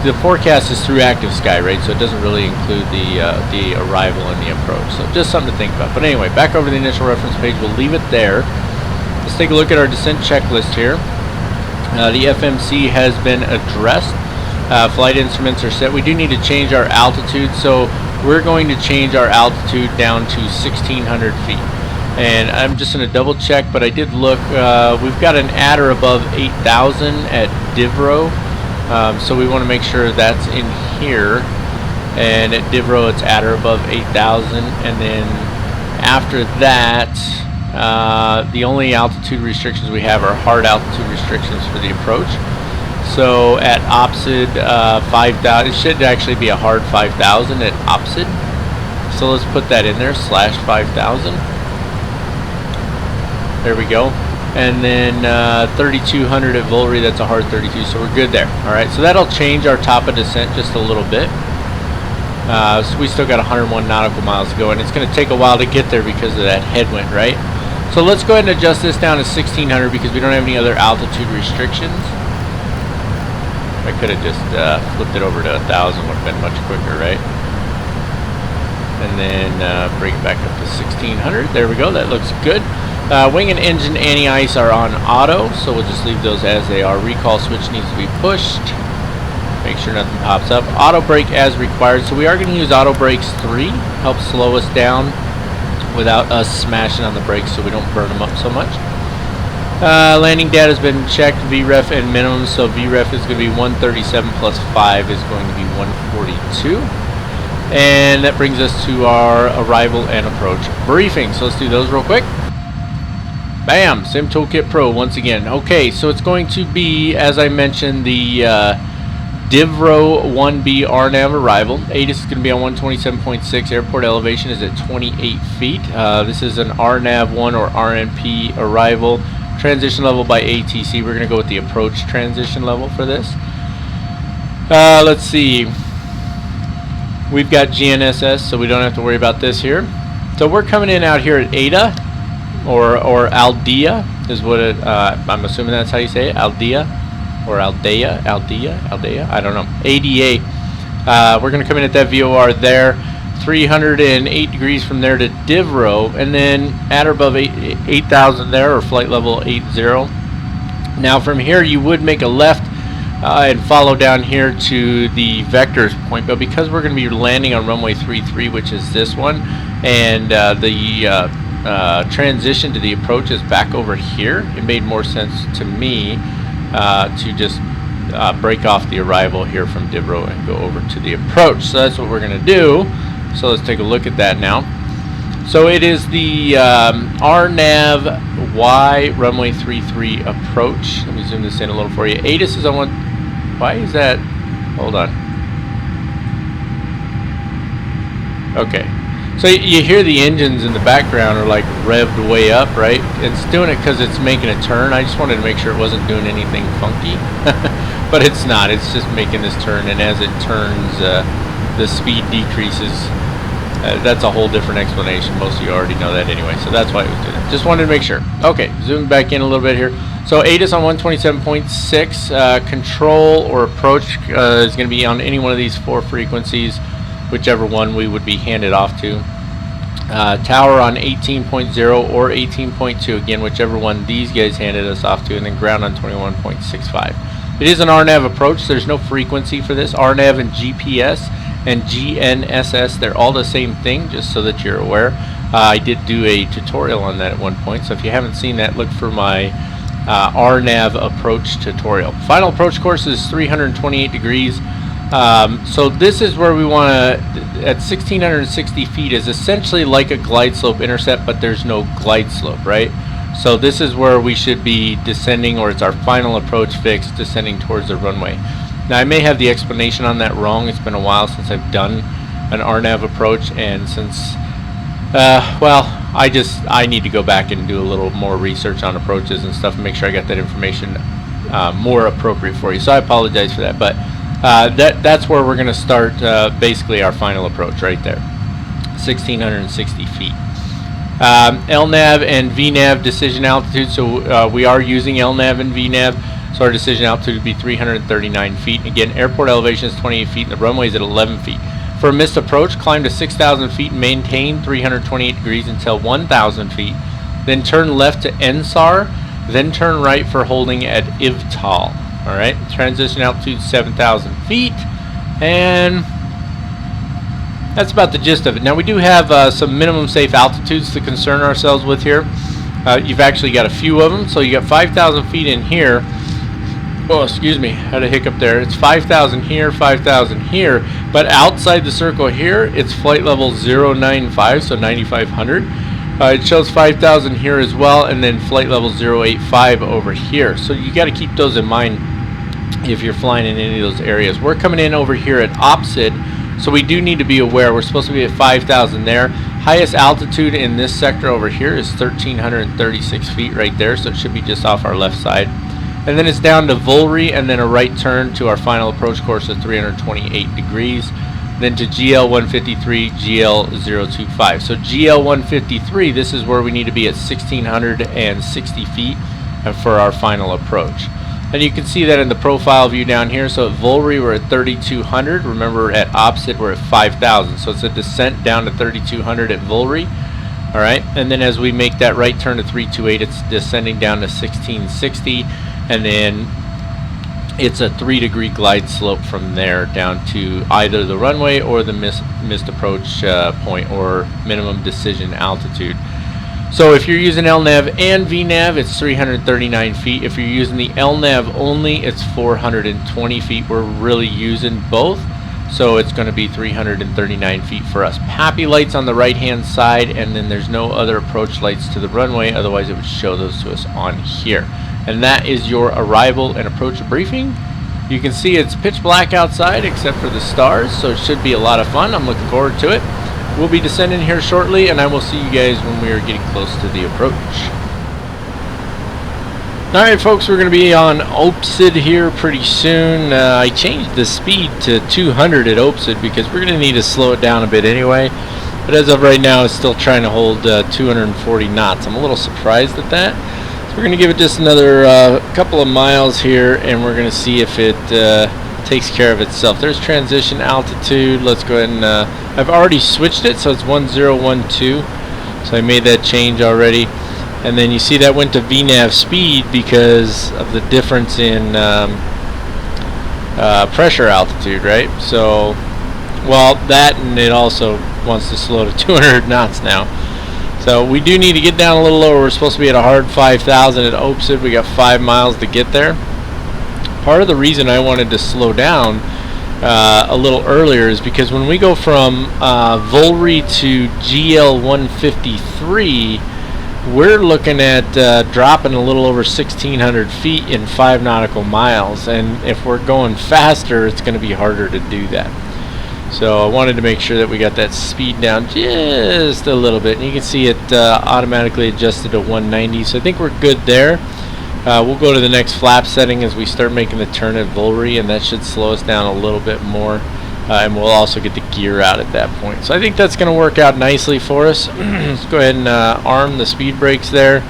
the forecast is through Active Sky, right? So it doesn't really include the arrival and the approach. So just something to think about. But anyway, back over the initial reference page. We'll leave it there. Let's take a look at our descent checklist here. The FMC has been addressed. Flight instruments are set. We do need to change our altitude, so we're going to change our altitude down to 1,600 feet. And I'm just going to double check, but I did look. We've got an adder above 8,000 at Divro, so we want to make sure that's in here. And at Divro, it's adder above 8,000. And then after that, the only altitude restrictions we have are hard altitude restrictions for the approach. So at OPSID 5,000, it should actually be a hard 5,000 at OPSID. So let's put that in there, /5,000. There we go. And then 3,200 at Volry, that's a hard 32, so we're good there. Alright, so that'll change our top of descent just a little bit. So we still got 101 nautical miles to go, and it's going to take a while to get there because of that headwind, right? So let's go ahead and adjust this down to 1,600 because we don't have any other altitude restrictions. I could have just flipped it over to 1,000, would have been much quicker, right? And then bring it back up to 1,600. There we go, that looks good. Wing and engine anti-ice are on auto, so we'll just leave those as they are. Recall switch needs to be pushed. Make sure nothing pops up. Auto brake as required, so we are going to use auto brakes 3. Help slow us down without us smashing on the brakes so we don't burn them up so much. Landing data has been checked, VREF and minimum, so VREF is going to be 137 plus 5 is going to be 142. And that brings us to our arrival and approach briefing. So let's do those real quick. Bam! Sim Toolkit Pro once again. Okay, so it's going to be, as I mentioned, the Divro 1B RNAV arrival. ATIS is going to be on 127.6. Airport elevation is at 28 feet. This is an RNAV 1 or RNP arrival. Transition level by ATC. We're going to go with the approach transition level for this. Let's see. We've got GNSS, so we don't have to worry about this here. So we're coming in out here at ADA, or Aldea is what it, I'm assuming that's how you say it, Aldea, or Aldea, I don't know, ADA. We're going to come in at that VOR there. 308 degrees from there to div row, and then at or above 8,000 there, or flight level 80. Now from here you would make a left and follow down here to the vectors point, but because we're going to be landing on runway 33, which is this one, and the transition to the approach is back over here, it made more sense to me to just break off the arrival here from div row and go over to the approach. So that's what we're going to do. So let's take a look at that now. So it is the RNAV Y runway 33 approach. Let me zoom this in a little for you. ATIS is on one. Why is that? Hold on. Okay. So you hear the engines in the background are like revved way up, right? It's doing it because it's making a turn. I just wanted to make sure it wasn't doing anything funky. But it's not. It's just making this turn, and as it turns, the speed decreases. That's a whole different explanation. Most of you already know that anyway, so that's why it was doing it. Just wanted to make sure. Okay, zoom back in a little bit here. So ATIS on 127.6. Control or approach is going to be on any one of these 4 frequencies, whichever one we would be handed off to. Tower on 18.0 or 18.2, again, whichever one these guys handed us off to, and then ground on 21.65. It is an RNAV approach. There's no frequency for this. RNAV and GPS and GNSS, they're all the same thing, just so that you're aware. I did do a tutorial on that at one point, so if you haven't seen that, look for my RNAV approach tutorial. Final approach course is 328 degrees. So this is where we want to, at 1660 feet, is essentially like a glide slope intercept, but there's no glide slope, right? So this is where we should be descending, or it's our final approach fix, descending towards the runway. Now I may have the explanation on that wrong. It's been a while since I've done an RNAV approach, and since, well, I need to go back and do a little more research on approaches and stuff and make sure I got that information more appropriate for you. So I apologize for that, but that's where we're going to start basically our final approach right there, 1660 feet. LNAV and VNAV decision altitude. So we are using LNAV and VNAV. So our decision altitude would be 339 feet. Again, airport elevation is 28 feet and the runway is at 11 feet. For a missed approach, climb to 6,000 feet and maintain 328 degrees until 1,000 feet. Then turn left to NSAR. Then turn right for holding at IVTOL. Alright, transition altitude 7,000 feet. And that's about the gist of it. Now we do have some minimum safe altitudes to concern ourselves with here. You've actually got a few of them. So you got 5,000 feet in here. Oh, excuse me, had a hiccup there. It's 5,000 here, 5,000 here, but outside the circle here, it's flight level 095, so 9,500. It shows 5,000 here as well, and then flight level 085 over here. So you got to keep those in mind if you're flying in any of those areas. We're coming in over here at opposite, so we do need to be aware. We're supposed to be at 5,000 there. Highest altitude in this sector over here is 1,336 feet right there, so it should be just off our left side. And then it's down to Vulry, and then a right turn to our final approach course at 328 degrees. Then to GL153, GL025. So GL153, this is where we need to be at 1,660 feet for our final approach. And you can see that in the profile view down here. So at Vulry, we're at 3,200. Remember, at opposite, we're at 5,000. So it's a descent down to 3,200 at Vulry. All right, and then as we make that right turn to 328, it's descending down to 1,660. And then it's a 3-degree glide slope from there down to either the runway or the missed approach point or minimum decision altitude. So if you're using LNAV and VNAV, it's 339 feet. If you're using the LNAV only, it's 420 feet. We're really using both, so it's going to be 339 feet for us. PAPI lights on the right hand side, and then there's no other approach lights to the runway, otherwise it would show those to us on here. And that is your arrival and approach briefing. You can see it's pitch black outside except for the stars, so it should be a lot of fun. I'm looking forward to it. We'll be descending here shortly, and I will see you guys when we are getting close to the approach. Alright folks, we're going to be on OPSID here pretty soon. I changed the speed to 200 at OPSID because we're going to need to slow it down a bit anyway. But as of right now, it's still trying to hold 240 knots. I'm a little surprised at that. We're going to give it just another couple of miles here, and we're going to see if it takes care of itself. There's transition altitude. Let's go ahead and I've already switched it, so it's 1012. So I made that change already. And then you see that went to VNAV speed because of the difference in pressure altitude, right? So, well, that, and it also wants to slow to 200 knots now. So we do need to get down a little lower. We're supposed to be at a hard 5,000 at OPSID. We got 5 miles to get there. Part of the reason I wanted to slow down a little earlier is because when we go from Volry to GL153, we're looking at dropping a little over 1,600 feet in 5 nautical miles, and if we're going faster, it's going to be harder to do that. So I wanted to make sure that we got that speed down just a little bit, and you can see it automatically adjusted to 190, so I think we're good there. We'll go to the next flap setting as we start making the turn at Volry, and that should slow us down a little bit more, and we'll also get the gear out at that point. So I think that's going to work out nicely for us. Let's go ahead and arm the speed brakes there,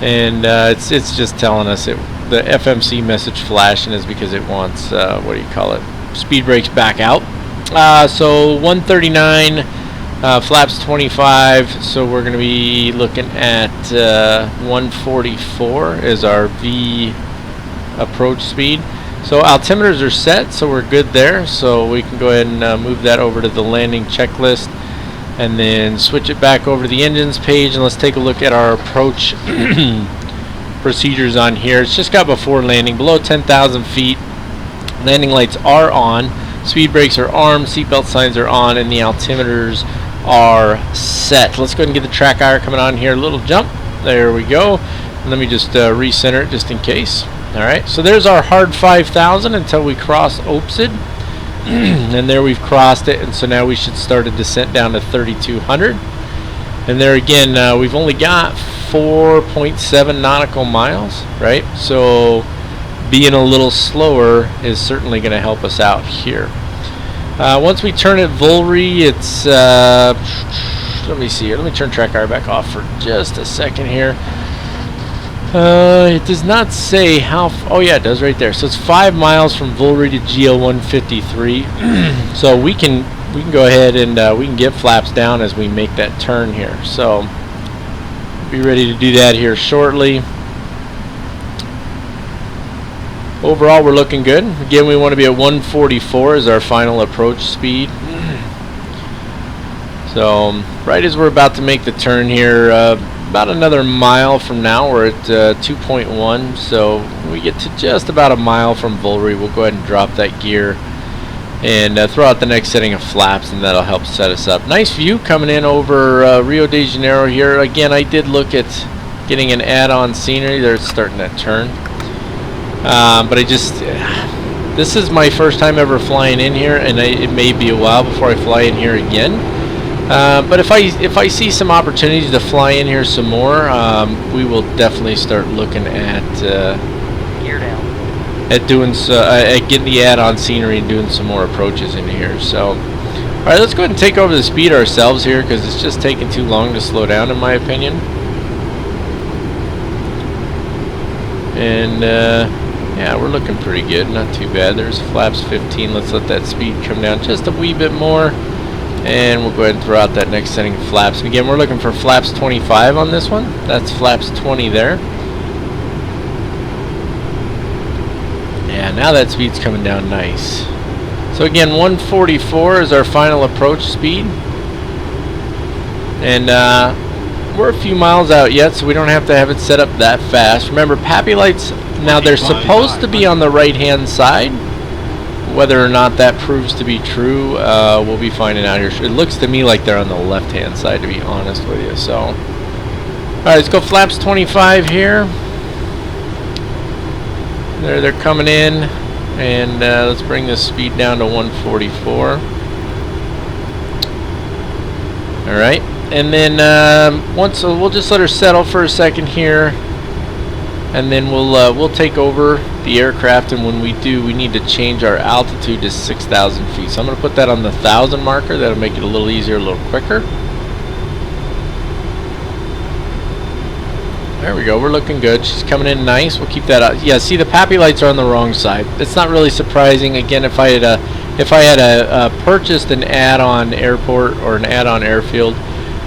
and it's just telling us the FMC message flashing is because it wants what do you call it, speed brakes back out. So 139, flaps 25, so we're going to be looking at 144 is our V approach speed. So altimeters are set, so we're good there, so we can go ahead and move that over to the landing checklist and then switch it back over to the engines page, and let's take a look at our approach procedures on here. It's just got before landing, below 10,000 feet, landing lights are on, speed brakes are armed, seatbelt signs are on, and the altimeters are set. Let's go ahead and get the track IR coming on here. A little jump. There we go. Let me just recenter it just in case. Alright, so there's our hard 5,000 until we cross OPSID. And there we've crossed it, and so now we should start a descent down to 3,200. And there again, we've only got 4.7 nautical miles, right? So being a little slower is certainly going to help us out here. Once we turn at Volry, it's let me see here. Let me turn track IR back off for just a second here. It does not say how. Oh yeah, it does right there. So it's 5 miles from Volry to GL153. So we can go ahead and we can get flaps down as we make that turn here. So be ready to do that here shortly. Overall, we're looking good. Again, we want to be at 144 as our final approach speed. So right as we're about to make the turn here, about another mile from now, we're at 2.1. So when we get to just about a mile from Volry, we'll go ahead and drop that gear and throw out the next setting of flaps, and that'll help set us up. Nice view coming in over Rio de Janeiro here. Again, I did look at getting an add-on scenery. There, it's starting that turn. But this is my first time ever flying in here, and it may be a while before I fly in here again. But if I see some opportunities to fly in here some more, we will definitely start looking at Gear down. at getting the add-on scenery and doing some more approaches in here. So, all right, let's go ahead and take over the speed ourselves here, because it's just taking too long to slow down, in my opinion. And yeah, we're looking pretty good, not too bad. There's flaps 15. Let's let that speed come down just a wee bit more, and we'll go ahead and throw out that next setting of flaps. And again, we're looking for flaps 25 on this one. That's flaps 20 there. Yeah, now that speed's coming down nice. So again, 144 is our final approach speed, and we're a few miles out yet, so we don't have to have it set up that fast. Remember, PAPI lights, now they're supposed to be on the right hand side. Whether or not that proves to be true, we'll be finding out here. It looks to me like they're on the left hand side, to be honest with you. So alright, let's go flaps 25 here. There, they're coming in, and let's bring this speed down to 144. Alright, and then we'll just let her settle for a second here, and then we'll take over the aircraft. And when we do, we need to change our altitude to 6,000 feet. So I'm going to put that on the 1,000 marker. That'll make it a little easier, a little quicker. There we go. We're looking good. She's coming in nice. We'll keep that up. Yeah, see, the PAPI lights are on the wrong side. It's not really surprising. Again, if I had purchased an add-on airport or an add-on airfield,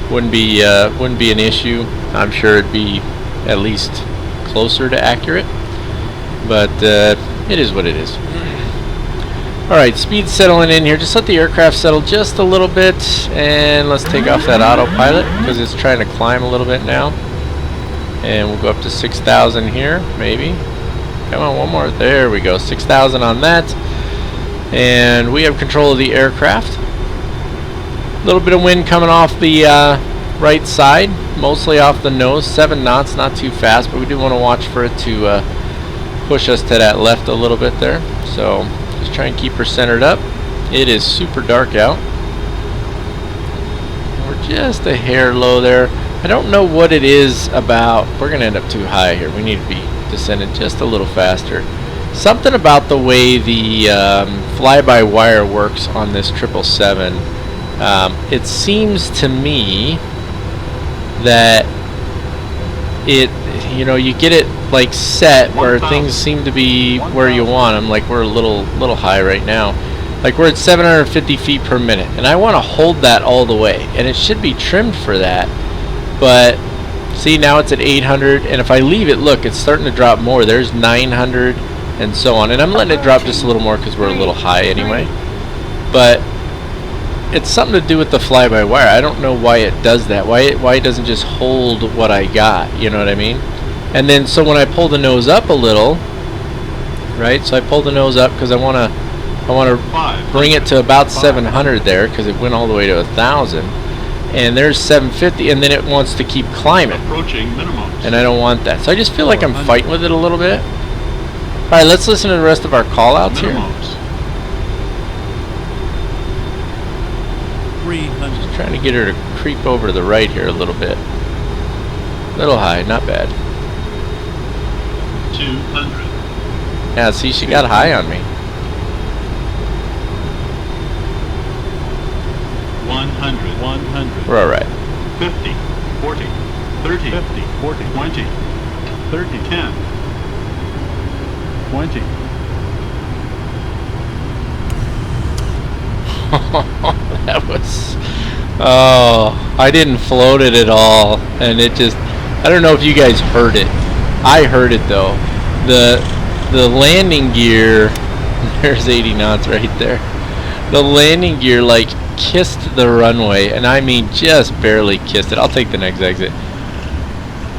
wouldn't be an issue. I'm sure it'd be at least closer to accurate. But it is what it is. All right, speed settling in here. Just let the aircraft settle just a little bit, and let's take off that autopilot because it's trying to climb a little bit now. And we'll go up to 6,000 here, maybe. Come on, one more. There we go, 6,000 on that. And we have control of the aircraft. A little bit of wind coming off the right side, mostly off the nose. 7 knots, not too fast, but we do want to watch for it to push us to that left a little bit there. So just try and keep her centered up. It is super dark out. We're just a hair low there. I don't know what it is about. We're going to end up too high here. We need to be descending just a little faster. Something about the way the fly-by-wire works on this 777. It seems to me that you get it like set where things seem to be where you want them. Like we're a little high right now. Like we're at 750 feet per minute, and I want to hold that all the way, and it should be trimmed for that. But see, now it's at 800, and if I leave it, look, it's starting to drop more. There's 900 and so on, and I'm letting it drop just a little more because we're a little high anyway. But it's something to do with the fly-by-wire. I don't know why it does that. Why it doesn't just hold what I got, you know what I mean? And then so when I pull the nose up a little, right? So I pull the nose up because I want to bring it to about 700 there because it went all the way to 1,000. And there's 750, and then it wants to keep climbing. Approaching minimums. And I don't want that. So I just feel like I'm fighting with it a little bit. All right, let's listen to the rest of our call-outs here. Just trying to get her to creep over to the right here a little bit. A little high, not bad. 200. Yeah, see, she got high on me. 100. We're all right. 50, 40, 30, 50, 40, 20, 30, 10, 20. That was... Oh, I didn't float it at all, and it just... I don't know if you guys heard it. I heard it, though. The landing gear... There's 80 knots right there. The landing gear, like, kissed the runway, and I mean just barely kissed it. I'll take the next exit.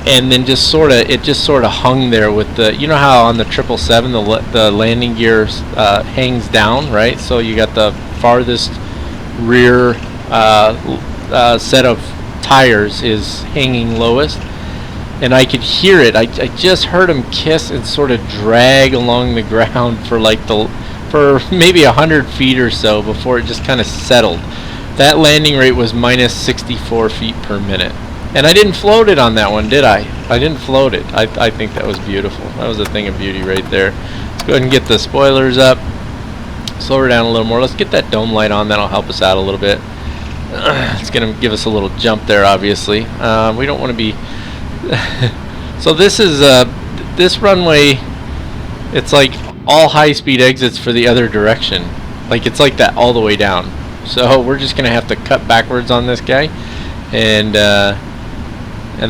And then just sort of hung there with the, you know how on the 777 the landing gear hangs down, right? So you got the farthest rear set of tires is hanging lowest, and I could hear it. I just heard him kiss and sort of drag along the ground for like for maybe 100 feet or so before it just kind of settled. That landing rate was minus 64 feet per minute. And I didn't float it on that one, did I? I didn't float it. I think that was beautiful. That was a thing of beauty right there. Let's go ahead and get the spoilers up. Slow her down a little more. Let's get that dome light on. That'll help us out a little bit. It's going to give us a little jump there, obviously. We don't want to be... So this is... this runway, it's like all high-speed exits for the other direction. Like it's like that all the way down. So we're just going to have to cut backwards on this guy. And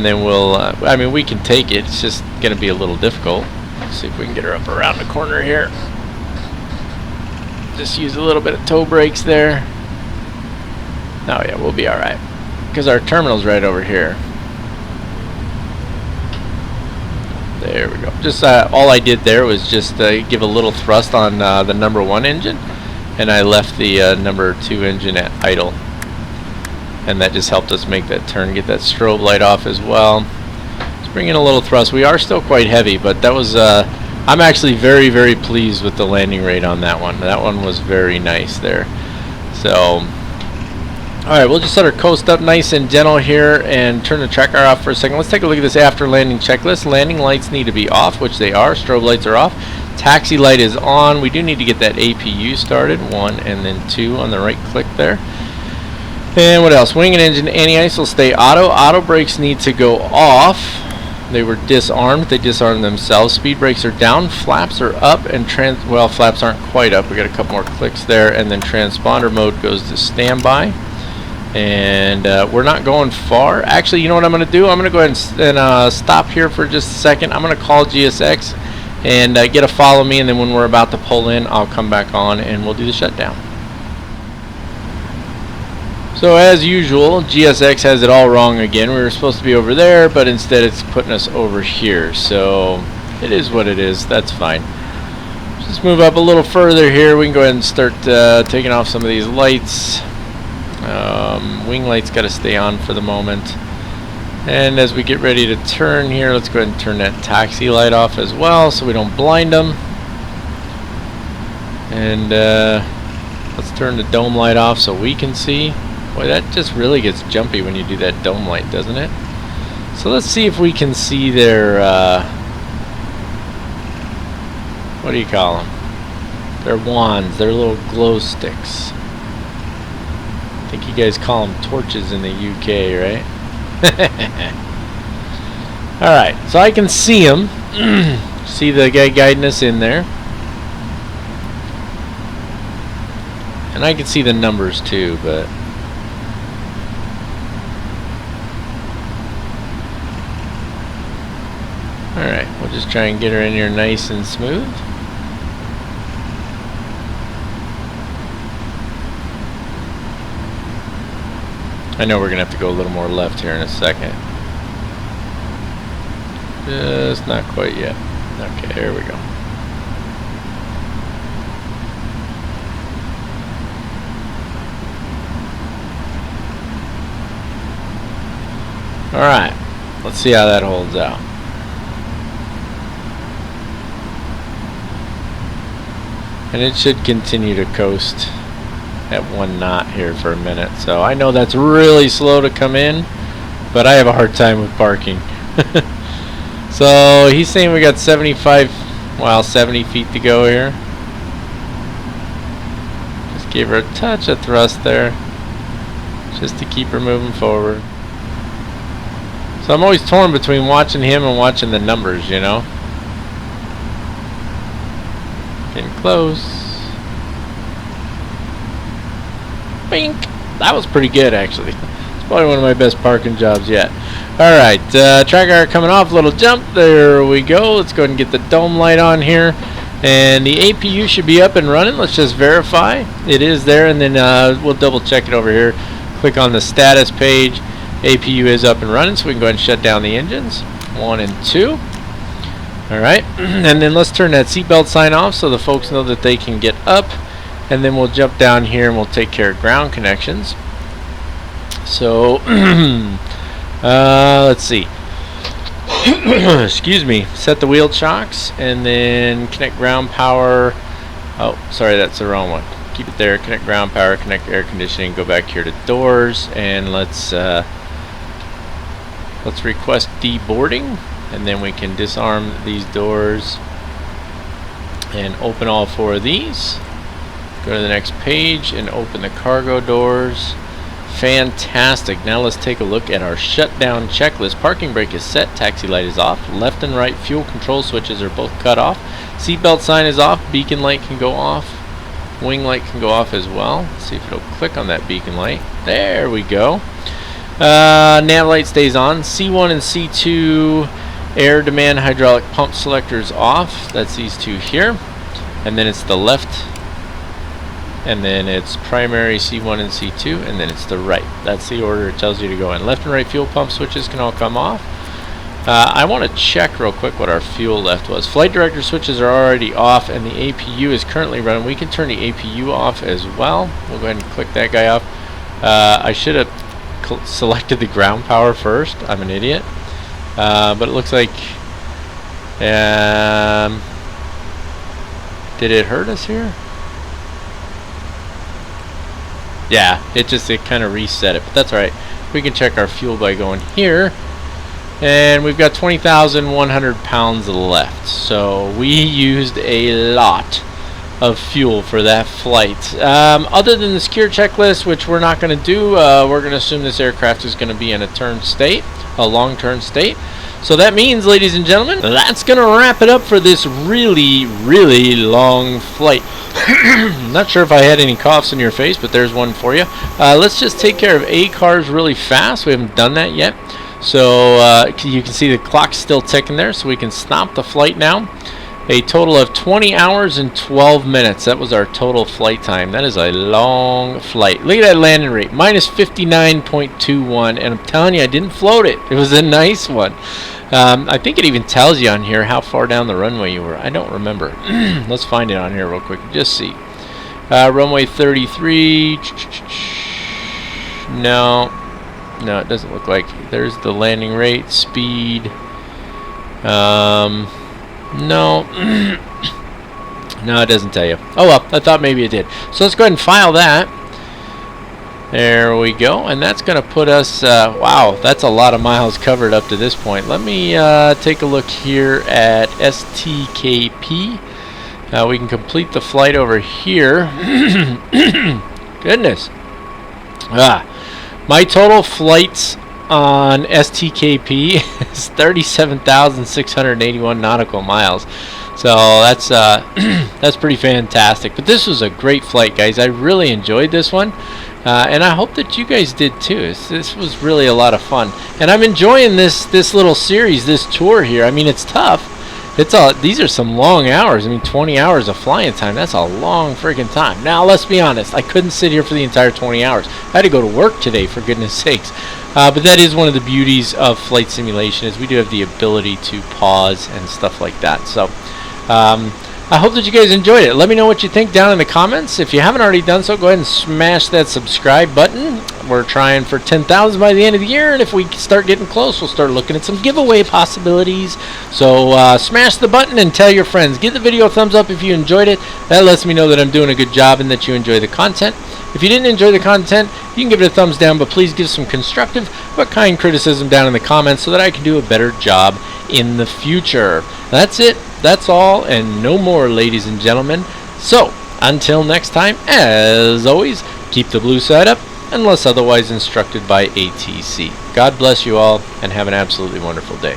then we'll, I mean, we can take it. It's just going to be a little difficult. Let's see if we can get her up around the corner here. Just use a little bit of toe brakes there. Oh yeah, we'll be all right. Because our terminal's right over here. There we go. Just all I did there was just give a little thrust on the #1 engine. And I left the #2 engine at idle. And that just helped us make that turn, get that strobe light off as well. Let's bring in a little thrust. We are still quite heavy, but that was, I'm actually very, very pleased with the landing rate on that one. That one was very nice there. So, alright, we'll just let her coast up nice and gentle here and turn the tracker off for a second. Let's take a look at this after landing checklist. Landing lights need to be off, which they are. Strobe lights are off. Taxi light is on. We do need to get that APU started. 1 and then 2 on the right click there. And what else? Wing and engine anti-ice will stay auto. Auto brakes need to go off. They were disarmed. They disarmed themselves. Speed brakes are down. Flaps are up, and well, flaps aren't quite up. We got a couple more clicks there, and then transponder mode goes to standby. And we're not going far. Actually, you know what I'm going to do? I'm going to go ahead and stop here for just a second. I'm going to call GSX and get a follow me, and then when we're about to pull in, I'll come back on and we'll do the shutdown. So as usual, GSX has it all wrong again. We were supposed to be over there, but instead it's putting us over here. So it is what it is. That's fine. Let's move up a little further here. We can go ahead and start taking off some of these lights. Wing light's got to stay on for the moment. And as we get ready to turn here, let's go ahead and turn that taxi light off as well so we don't blind them. And let's turn the dome light off so we can see. Boy, that just really gets jumpy when you do that dome light, doesn't it? So let's see if we can see their, what do you call them? Their wands, their little glow sticks. I think you guys call them torches in the UK, right? Alright, so I can see them. See the guy guiding us in there. And I can see the numbers too, but alright, we'll just try and get her in here nice and smooth. I know we're going to have to go a little more left here in a second. Just not quite yet. Okay, here we go. Alright, let's see how that holds out. And it should continue to coast at 1 knot here for a minute. So I know that's really slow to come in, but I have a hard time with parking. So he's saying we got 70 feet to go here. Just gave her a touch of thrust there, just to keep her moving forward. So I'm always torn between watching him and watching the numbers, you know. Getting close. Bink. That was pretty good, actually. It's probably one of my best parking jobs yet. Alright, track hour coming off, little jump. There we go. Let's go ahead and get the dome light on here. And the APU should be up and running. Let's just verify. It is there, and then we'll double check it over here. Click on the status page. APU is up and running, so we can go ahead and shut down the engines. 1 and 2. Alright, and then let's turn that seatbelt sign off so the folks know that they can get up. And then we'll jump down here and we'll take care of ground connections. So, let's see. Excuse me. Set the wheel chocks and then connect ground power. Oh, sorry, that's the wrong one. Keep it there. Connect ground power, connect air conditioning. Go back here to doors and let's request deboarding, and then we can disarm these doors and open all 4 of these. Go to the next page and open the cargo doors. Fantastic. Now let's take a look at our shutdown checklist. Parking brake is set. Taxi light is off. Left and right fuel control switches are both cut off. Seatbelt sign is off. Beacon light can go off. Wing light can go off as well. Let's see if it'll click on that beacon light. There we go. Nav light stays on. C1 and C2 air demand hydraulic pump selectors off. That's these 2 here. And then it's the left. And then it's primary C1 and C2, and then it's the right. That's the order it tells you to go in. Left and right fuel pump switches can all come off. I want to check real quick what our fuel left was. Flight director switches are already off, and the APU is currently running. We can turn the APU off as well. We'll go ahead and click that guy off. I should have selected the ground power first. I'm an idiot. But it looks like... did it hurt us here? Yeah, it kind of reset it, but that's alright. We can check our fuel by going here, and we've got 20,100 pounds left. So we used a lot of fuel for that flight. Other than the secure checklist, which we're not going to do, we're going to assume this aircraft is going to be in a turn state, a long turn state. So that means, ladies and gentlemen, that's going to wrap it up for this really, really long flight. Not sure if I had any coughs in your face, but there's one for you. Let's just take care of ACARS really fast. We haven't done that yet. So you can see the clock's still ticking there, so we can stop the flight now. A total of 20 hours and 12 minutes. That was our total flight time. That is a long flight. Look at that landing rate, minus 59.21. And I'm telling you, I didn't float it. It was a nice one. I think it even tells you on here how far down the runway you were. I don't remember. Let's find it on here real quick. Just see. Runway 33. No, it doesn't look like. There's the landing rate, speed. No. No, it doesn't tell you. Oh well, I thought maybe it did. So let's go ahead and file that. There we go. And that's going to put us, wow, that's a lot of miles covered up to this point. Let me take a look here at STKP. We can complete the flight over here. Goodness. My total flights on STKP is 37,681 nautical miles. So that's that's pretty fantastic. But this was a great flight, guys. I really enjoyed this one, and I hope that you guys did too. This was really a lot of fun, and I'm enjoying this little series, this tour here. I mean, it's tough. These are some long hours. I mean, 20 hours of flying time. That's a long freaking time. Now, let's be honest. I couldn't sit here for the entire 20 hours. I had to go to work today, for goodness sakes. But that is one of the beauties of flight simulation, is we do have the ability to pause and stuff like that. So, I hope that you guys enjoyed it. Let me know what you think down in the comments. If you haven't already done so, go ahead and smash that subscribe button. We're trying for 10,000 by the end of the year, and if we start getting close, we'll start looking at some giveaway possibilities. So smash the button and tell your friends. Give the video a thumbs up if you enjoyed it. That lets me know that I'm doing a good job and that you enjoy the content. If you didn't enjoy the content, you can give it a thumbs down, but please give some constructive but kind criticism down in the comments so that I can do a better job in the future. That's it. That's all and no more, ladies and gentlemen. So, until next time, as always, keep the blue side up unless otherwise instructed by ATC. God bless you all and have an absolutely wonderful day.